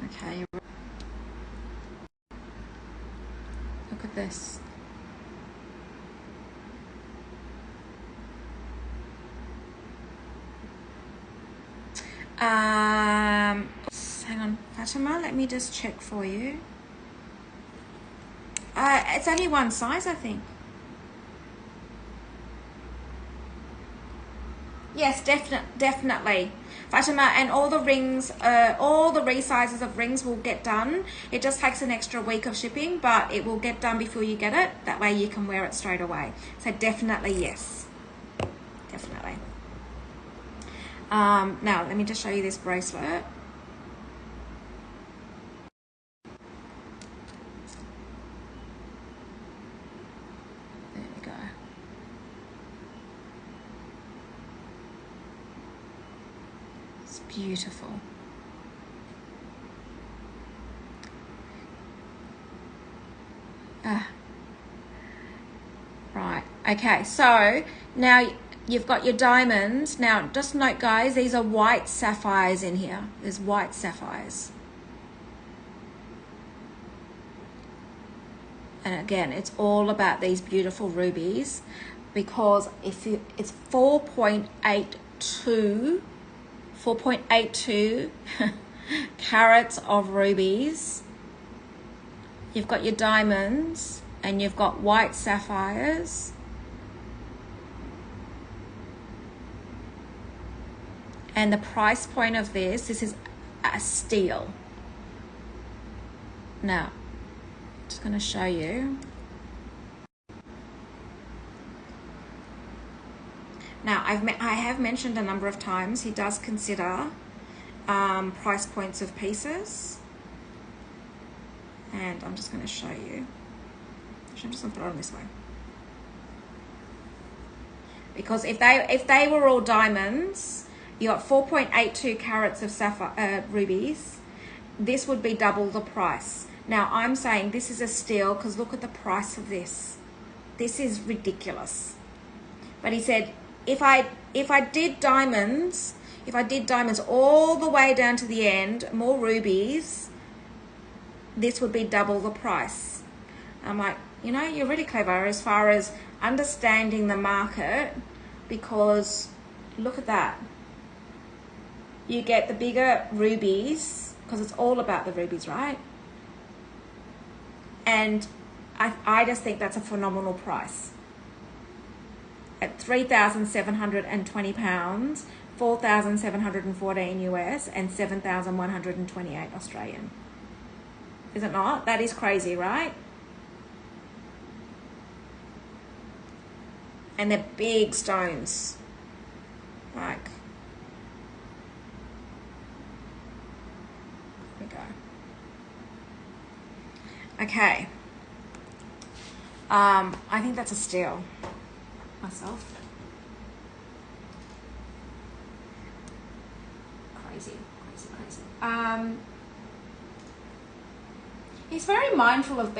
Speaker 1: Okay. Look at this. Hang on, Fatima, let me just check for you. It's only one size, I think. Yes, definitely. Fatima, and all the rings, all the resizes of rings will get done. It just takes an extra week of shipping, but it will get done before you get it. That way you can wear it straight away. So definitely yes. Definitely. Now, let me just show you this bracelet. There we go. It's beautiful. Right, okay, so now you've got your diamonds. Now, just note, guys, these are white sapphires in here. There's white sapphires. And again, it's all about these beautiful rubies, because if you, it's 4.82 carats of rubies. You've got your diamonds and you've got white sapphires. And the price point of this is a steal. Now, I'm just going to show you. Now, I have mentioned a number of times he does consider price points of pieces. And I'm just going to show you. Actually, I'm just going to put it on this way. Because if they were all diamonds, you got 4.82 carats of sapphire rubies. This would be double the price. Now I'm saying this is a steal because look at the price of this. This is ridiculous. But he said if I did diamonds all the way down to the end, more rubies, this would be double the price. I'm like, you know, you're really clever as far as understanding the market, because look at that. You get the bigger rubies because it's all about the rubies, right? And I just think that's a phenomenal price. At £3,720, 4,714 US and 7,128 Australian. Is it not? That is crazy, right? And they're big stones. Like, there we go. Okay. I think that's a steal myself. Crazy. He's very mindful of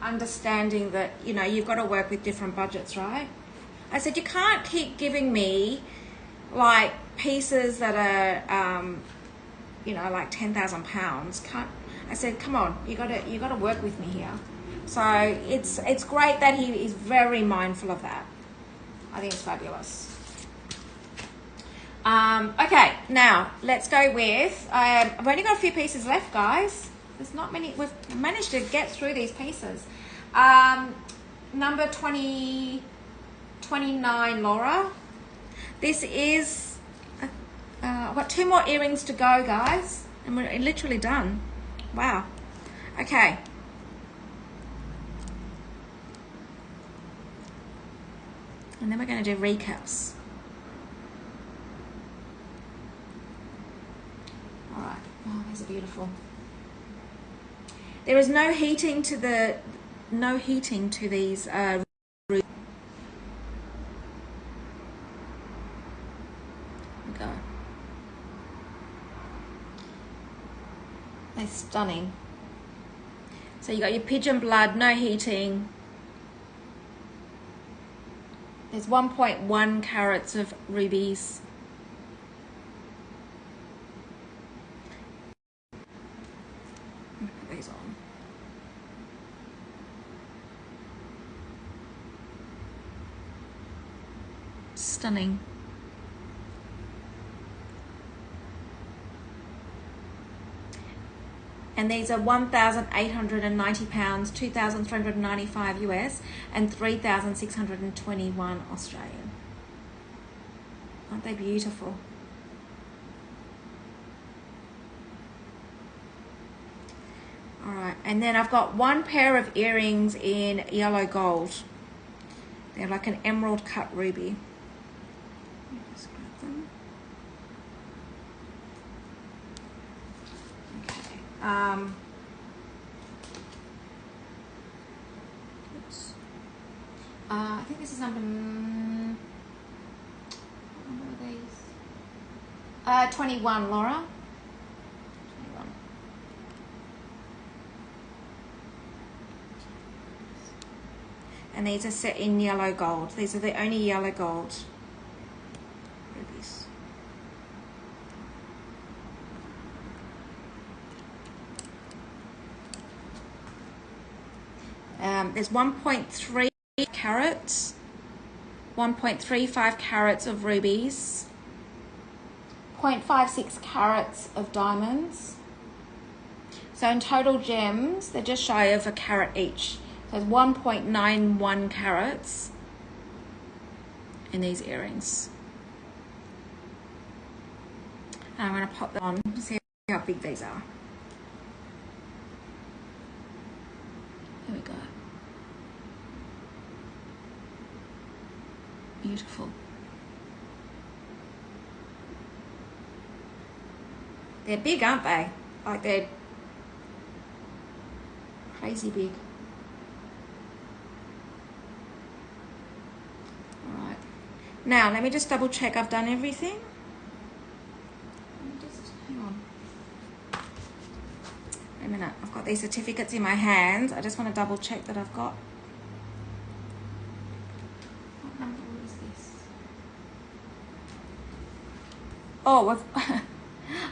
Speaker 1: understanding that, you know, you've got to work with different budgets, right? I said, you can't keep giving me like pieces that are, you know, like £10,000. I said, come on, you got to work with me here. So it's great that he is very mindful of that. I think it's fabulous. Okay, now let's go with, I've only got a few pieces left, guys. There's not many. We've managed to get through these pieces. Number 29, Laura. This is, I've got 2 more earrings to go, guys, and we're literally done. Wow. Okay. And then we're going to do recaps. All right. Oh, these are beautiful. There is no heating to these. Go. They're stunning. So you got your pigeon blood, no heating. There's 1.1 carats of rubies. Put these on. Stunning. And these are 1,890 pounds, 2,395 US, and 3,621 Australian. Aren't they beautiful? All right, and then I've got 1 pair of earrings in yellow gold. They're like an emerald cut ruby. Just grab them. Oops. I think this is number, what are these? 21, Laura. 21. And these are set in yellow gold. These are the only yellow gold rubies. There's 1.3 carats, 1.35 carats of rubies, 0.56 carats of diamonds. So in total gems, they're just shy of a carat each. So it's 1.91 carats in these earrings. And I'm going to pop them on to see how big these are. There we go. Beautiful. They're big, aren't they? Like they're crazy big. All right. Now, let me just double check I've done everything. Let me just, hang on. Wait a minute. I've got these certificates in my hands. I just want to double check that I've got. What number is this? Oh,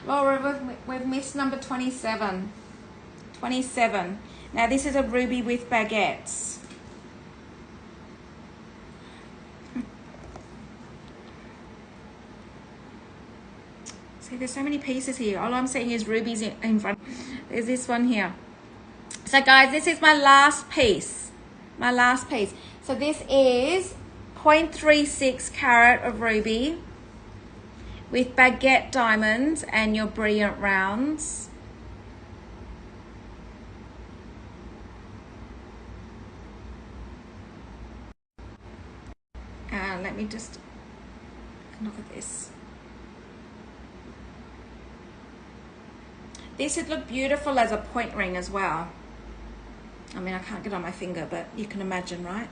Speaker 1: Laura, we've missed number 27. 27. Now, this is a ruby with baguettes. See, there's so many pieces here. All I'm seeing is rubies in front. There's this one here. So, guys, this is my last piece. My last piece. So, this is 0.36 carat of ruby with baguette diamonds and your brilliant rounds. Let me just look at this. This would look beautiful as a point ring as well. I mean, I can't get on my finger, but you can imagine, right?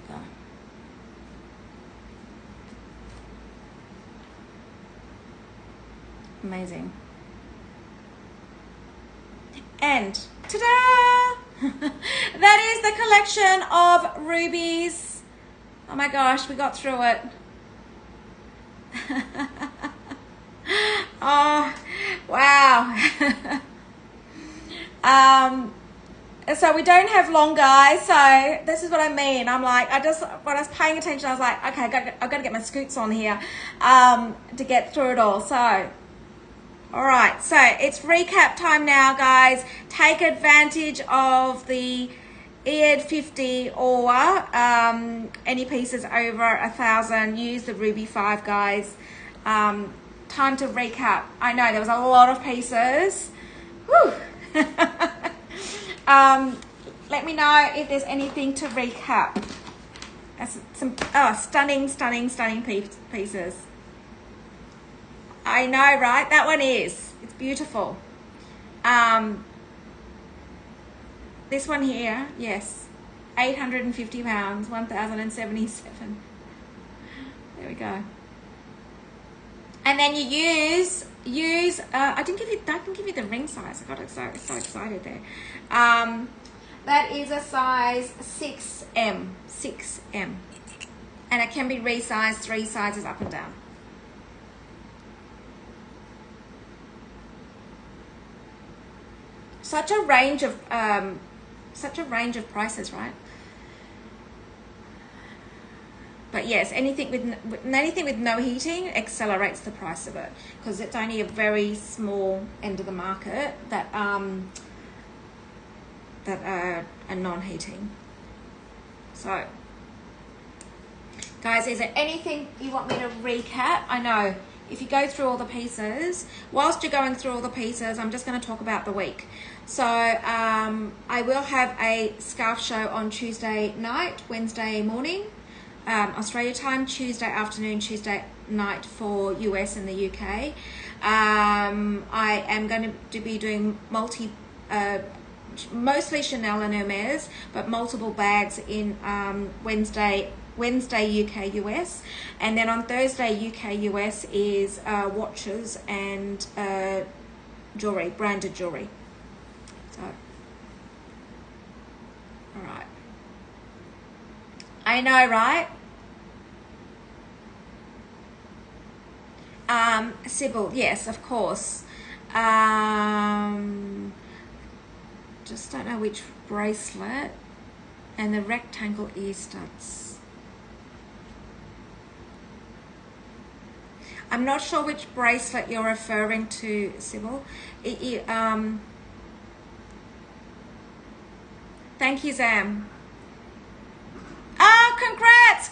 Speaker 1: There we go. Amazing. And ta-da! That is the collection of rubies. Oh my gosh, we got through it. Oh, wow. So we don't have long, guys. So this is what I mean. I'm like, when I was paying attention, I was like, okay, I've got to get my scoots on here to get through it all. So, all right. So it's recap time now, guys. Take advantage of the ED 50 or any pieces over 1,000. Use the Ruby 5, guys. Time to recap. I know there was a lot of pieces. Whew. Let me know if there's anything to recap. That's some stunning pieces. I know, right? That one is. It's beautiful. This one here, yes, £850, 1,077. There we go. And then you use. I didn't give you the ring size. I got so excited there. That is a size 6M, and it can be resized 3 sizes up and down. Such a range of prices, right? But yes, anything with no heating accelerates the price of it, because it's only a very small end of the market that are non-heating. So, guys, is there anything you want me to recap? I know if you go through all the pieces, whilst you're going through all the pieces, I'm just going to talk about the week. So I will have a scarf show on Tuesday night, Wednesday morning, Australia time, Tuesday afternoon, Tuesday night for US and the UK. I am going to be doing mostly Chanel and Hermes, but multiple bags in Wednesday UK US, and then on Thursday UK US is watches and jewelry, branded jewelry. So, all right. I know, right? Sybil, yes, of course. Just don't know which bracelet, and the rectangle ear studs. I'm not sure which bracelet you're referring to, Sybil. Thank you, Zam. Oh, congrats.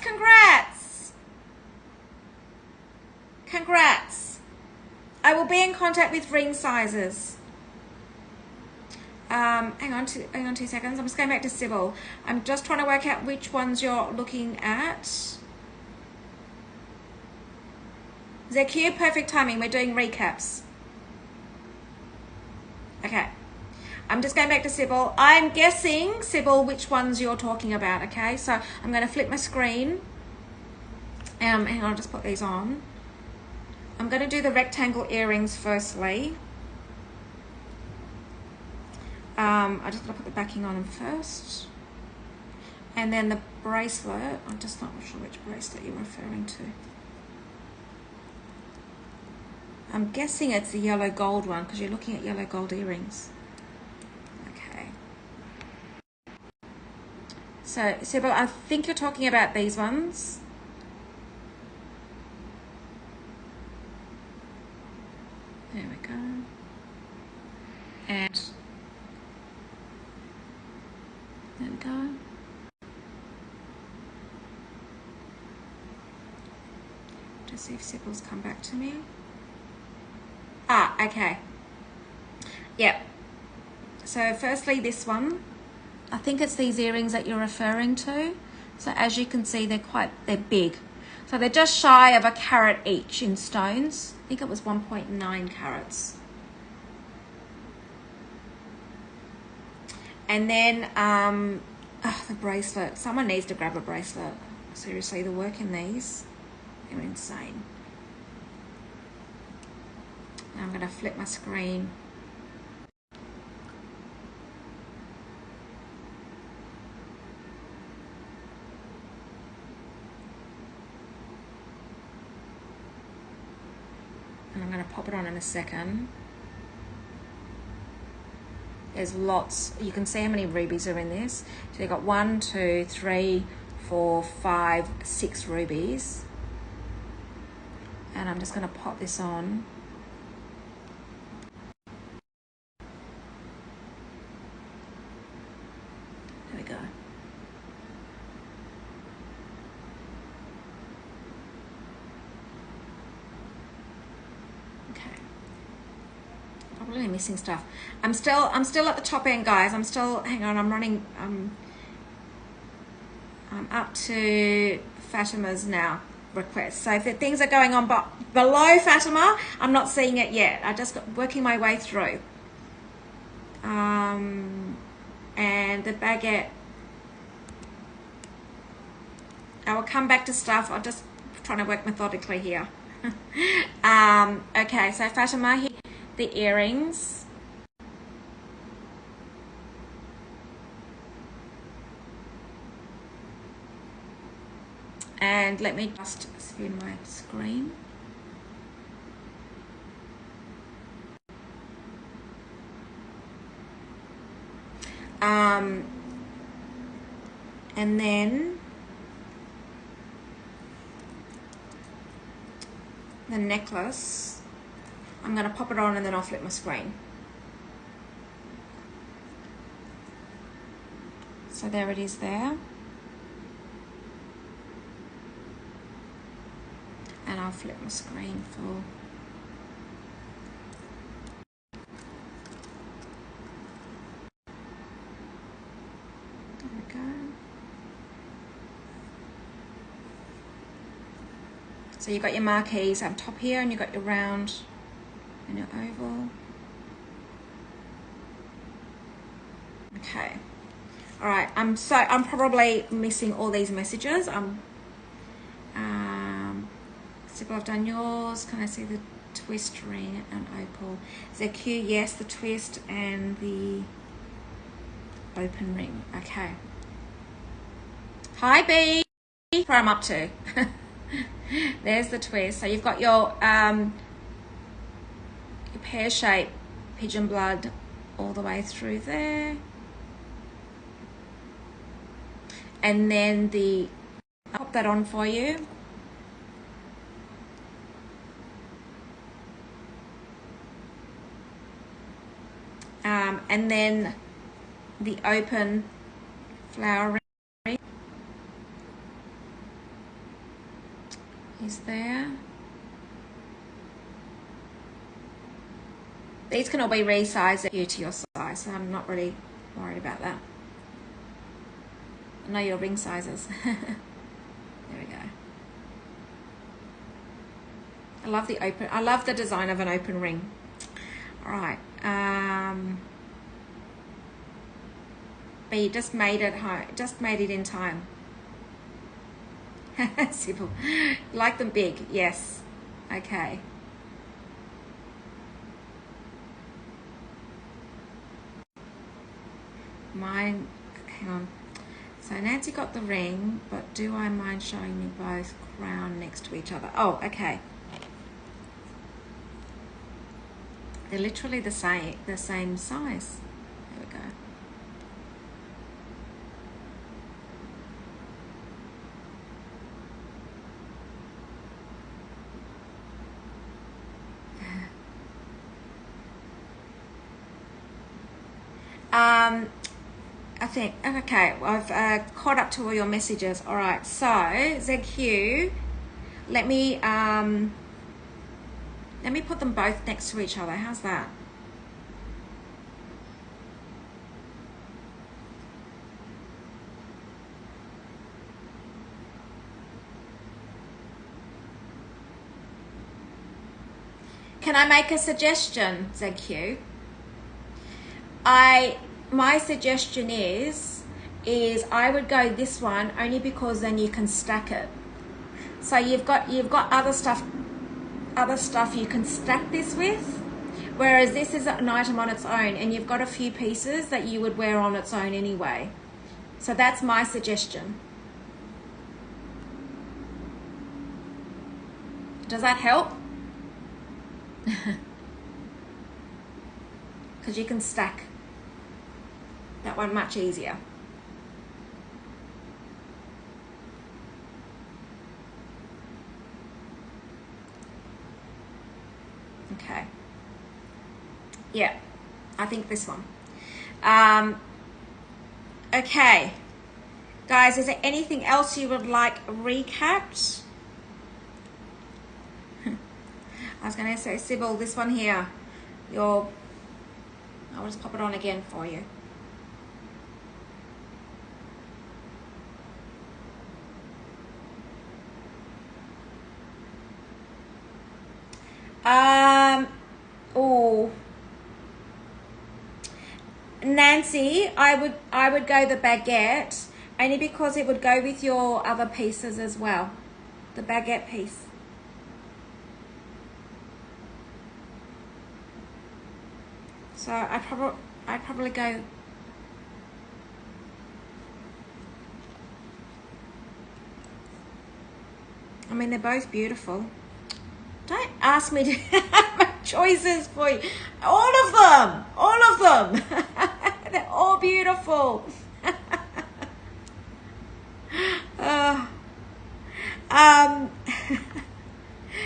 Speaker 1: I will be in contact with ring sizes. Hang on 2 seconds. I'm just going back to Sybil. I'm just trying to work out which ones you're looking at. ZQ, perfect timing. We're doing recaps. Okay. I'm just going back to Sybil. I'm guessing, Sybil, which ones you're talking about, okay? So I'm going to flip my screen. Hang on, I'll just put these on. I'm going to do the rectangle earrings firstly. I just got to put the backing on them first. And then the bracelet, I'm just not sure which bracelet you're referring to. I'm guessing it's the yellow gold one, because you're looking at yellow gold earrings. Okay. So, Sybil, I think you're talking about these ones. There we go. And there we go. Just see if Sybil's come back to me. Ah, okay. Yep. So firstly, this one. I think it's these earrings that you're referring to. So as you can see, they're big. So they're just shy of 1 carat each in stones. I think it was 1.9 carats. And then the bracelet. Someone needs to grab a bracelet. Seriously, the work in these, they're insane. Now I'm going to flip my screen. And I'm going to pop it on in a second. There's lots. You can see how many rubies are in this. So you've got 1, 2, 3, 4, 5, 6 rubies. And I'm just going to pop this on. There we go. Okay. I'm really missing stuff. I'm still at the top end, guys. I'm still, hang on, I'm running, I'm up to Fatima's now request. So if the things are going on below Fatima, I'm not seeing it yet. I just got working my way through. And the baguette, I will come back to stuff. I'm just trying to work methodically here. Okay, so Fatima, here, the earrings. And let me just spin my screen. And then the necklace, I'm going to pop it on and then I'll flip my screen. So there it is there. And I'll flip my screen for there we go. So you've got your marquees up top here, and you've got your round and your oval. Okay. All right. I'm probably missing all these messages. Sybil, I've done yours. Can I see the twist ring and opal? ZQ, yes, the twist and the open ring. Okay. Hi, B. Where I'm up to. There's the twist. So you've got your pear-shaped pigeon blood all the way through there. And then I'll pop that on for you. And then the open flower ring is there. These can all be resized due to your size, so I'm not really worried about that. I know your ring sizes. There we go. I love the design of an open ring. All right. But you just made it home. Just made it in time. Simple. Like them big, yes. Okay. Mine, hang on. So Nancy got the ring, but do I mind showing you both crown next to each other? Oh, okay. They're literally the same size. There we go. I think, okay, I've caught up to all your messages. All right, so ZQ, let me put them both next to each other. How's that? Can I make a suggestion, ZQ? My suggestion is I would go this one only because then you can stack it. So you've got other stuff you can stack this with, whereas this is an item on its own, and you've got a few pieces that you would wear on its own anyway. So that's my suggestion. Does that help? Because you can stack. That one much easier. Okay. Yeah, I think this one. Okay. Guys, is there anything else you would like recapped? I was going to say, Sybil, this one here. I'll just pop it on again for you. Oh, Nancy, I would go the baguette, only because it would go with your other pieces as well. The baguette piece. So I'd probably go. I mean, they're both beautiful. Don't ask me to make choices for you. All of them. All of them. They're all beautiful.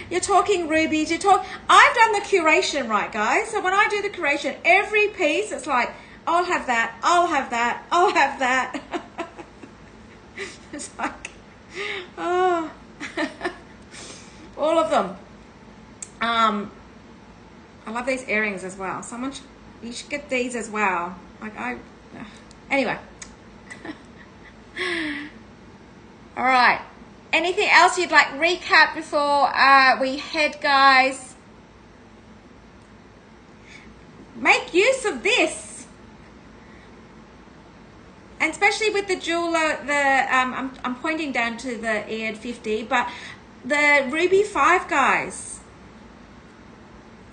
Speaker 1: You're talking rubies. I've done the curation, right, guys? So when I do the curation, every piece, it's like, I'll have that. I'll have that. I'll have that. It's like, oh. All of them. I love these earrings as well. You should get these as well. Anyway. All right. Anything else you'd like recap before we head, guys? Make use of this. And especially with the jeweler, I'm pointing down to the Eared 50, but the Ruby 5, guys.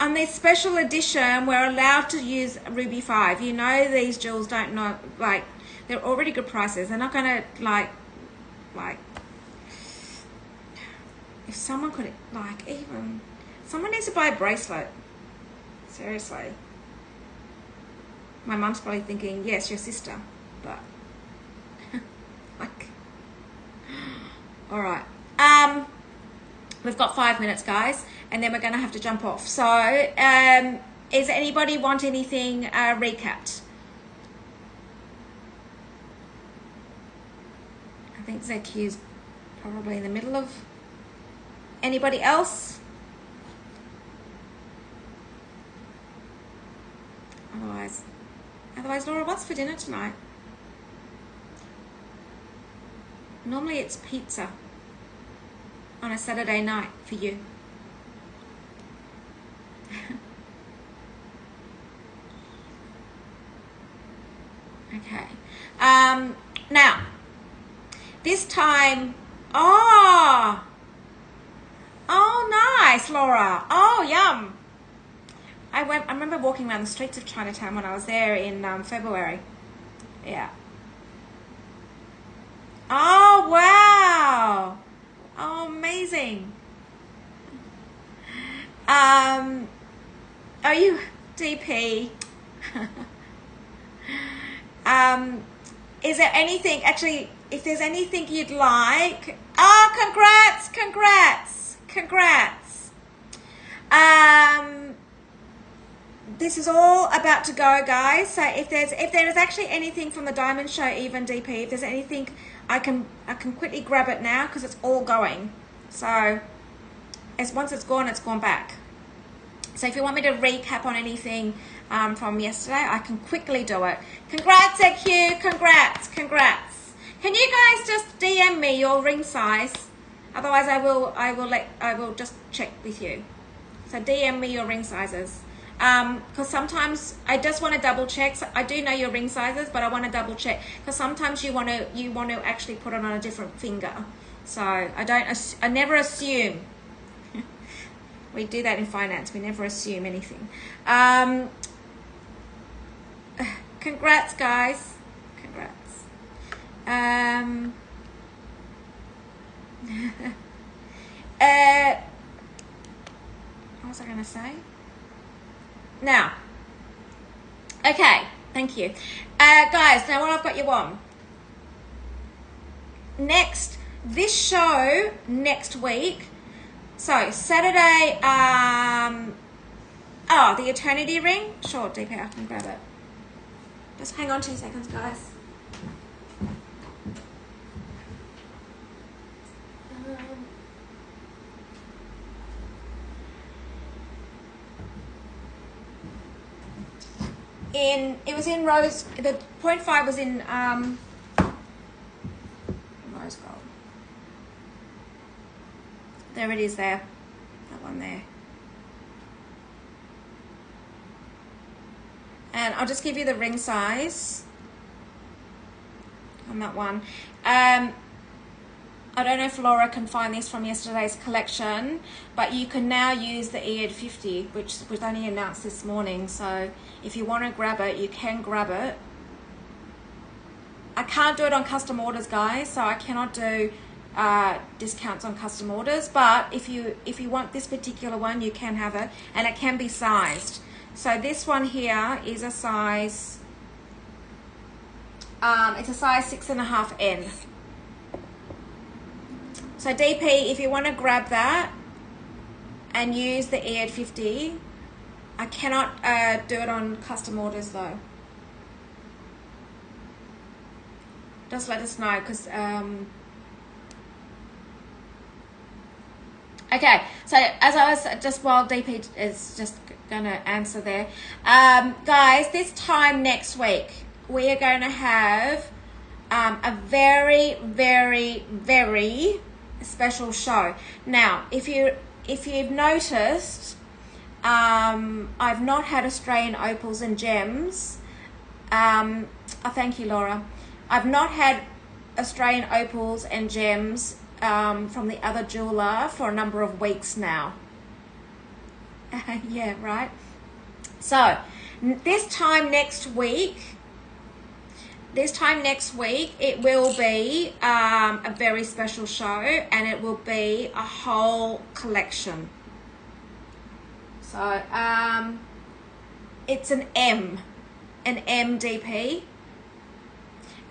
Speaker 1: On this special edition, we're allowed to use Ruby 5. You know these jewels don't know, like, they're already good prices. They're not gonna like if someone could, someone needs to buy a bracelet. Seriously. My mum's probably thinking, yes, your sister, but all right. We've got 5 minutes, guys, and then we're going to have to jump off. So, is anybody want anything recapped? I think ZQ's probably in the middle of. Anybody else? Otherwise, Laura, what's for dinner tonight? Normally it's pizza on a Saturday night for you. Okay. Now, this time, oh, nice, Laura. Oh, yum. I remember walking around the streets of Chinatown when I was there in February. Yeah. Oh, wow. Oh, amazing. Are you DP? Is there anything, actually, if there's anything you'd like? Oh, congrats. This is all about to go, guys. So if there is actually anything from the diamond show, even DP, if there's anything, I can quickly grab it now because it's all going. So once it's gone back. So if you want me to recap on anything from yesterday, I can quickly do it. Congrats, EQ. Congrats. Can you guys just DM me your ring size? Otherwise, I will just check with you. So DM me your ring sizes. Because sometimes I just want to double check. So I do know your ring sizes, but I want to double check because sometimes you want to actually put it on a different finger. So I never assume. We do that in finance. We never assume anything. Congrats, guys. Congrats. What was I going to say? Now, okay, Thank you. Guys, now what I've got you on. Next, this show next week. So, Saturday, the eternity ring. Sure, DP, I can grab it. Just hang on 2 seconds, guys. It was in rose, the 0.5 was in rose gold. There it is there, that one there. And I'll just give you the ring size on that one. I don't know if Laura can find this from yesterday's collection, but you can now use the ED50, which was only announced this morning. So if you want to grab it, you can grab it. I can't do it on custom orders, guys, so I cannot do discounts on custom orders. But if you want this particular one, you can have it, and it can be sized. So this one here is a size. It's a size 6.5N. So DP, if you want to grab that and use the ED50, I cannot do it on custom orders though. Just let us know, because okay, so as I was just while DP is just gonna answer there, guys, this time next week we are going to have a very, very, very special show. Now, if you've noticed, I've not had Australian opals and gems. Thank you, Laura. I've not had Australian opals and gems from the other jeweler for a number of weeks now. Yeah, right. So this time next week, it will be a very special show, and it will be a whole collection. So it's an MDP,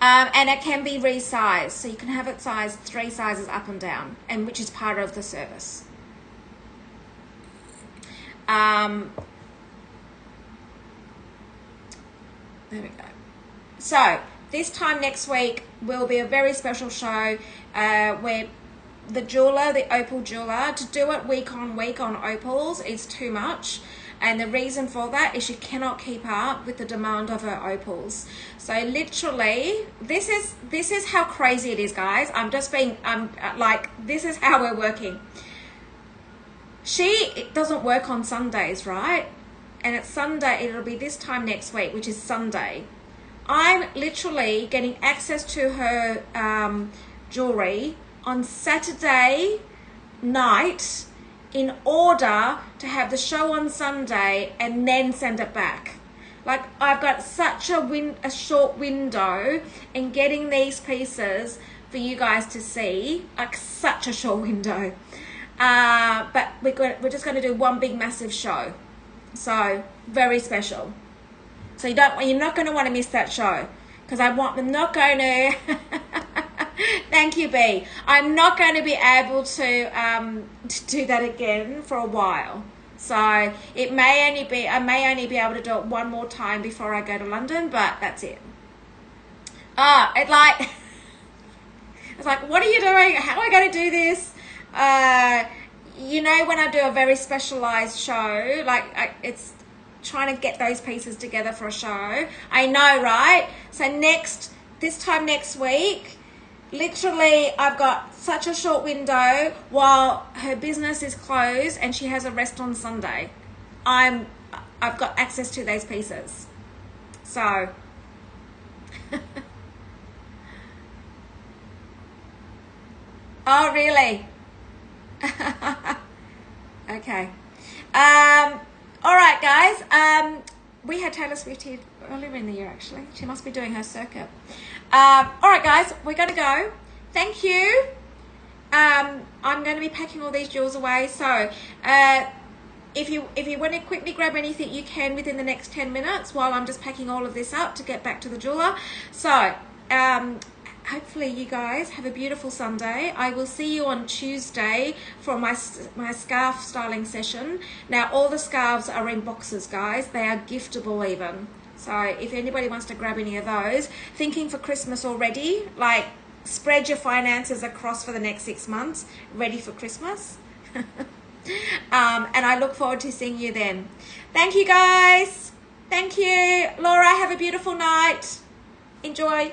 Speaker 1: and it can be resized, so you can have it sized 3 sizes up and down, and which is part of the service. There we go. So this time next week will be a very special show where the opal jeweler, to do it week on week on opals is too much. And the reason for that is she cannot keep up with the demand of her opals. So literally, this is how crazy it is, guys. I'm just being, like, this is how we're working. It doesn't work on Sundays, right? And it's Sunday, it'll be this time next week, which is Sunday. I'm literally getting access to her jewellery on Saturday night in order to have the show on Sunday and then send it back. Like, I've got such a short window in getting these pieces for you guys to see, like such a short window. But we're just going to do one big massive show. So very special. So you're not going to want to miss that show, because I'm not going to. Thank you, B. I'm not going to be able to do that again for a while. So I may only be able to do it one more time before I go to London, but that's it. It's like, what are you doing? How am I going to do this? You know, when I do a very specialized show, it's trying to get those pieces together for a show. I know, right? So this time next week, literally, I've got such a short window while her business is closed and she has a rest on Sunday. I've got access to those pieces. So oh, really? Okay. All right, guys. We had Taylor Swift here earlier in the year, actually. She must be doing her circuit. All right, guys, we're going to go. Thank you. I'm going to be packing all these jewels away. So if you want to quickly grab anything, you can within the next 10 minutes while I'm just packing all of this up to get back to the jeweler. So hopefully you guys have a beautiful Sunday. I will see you on Tuesday for my scarf styling session. Now all the scarves are in boxes, guys. They are giftable even. So if anybody wants to grab any of those, thinking for Christmas already, like spread your finances across for the next 6 months, ready for Christmas. And I look forward to seeing you then. Thank you, guys. Thank you. Laura, have a beautiful night. Enjoy.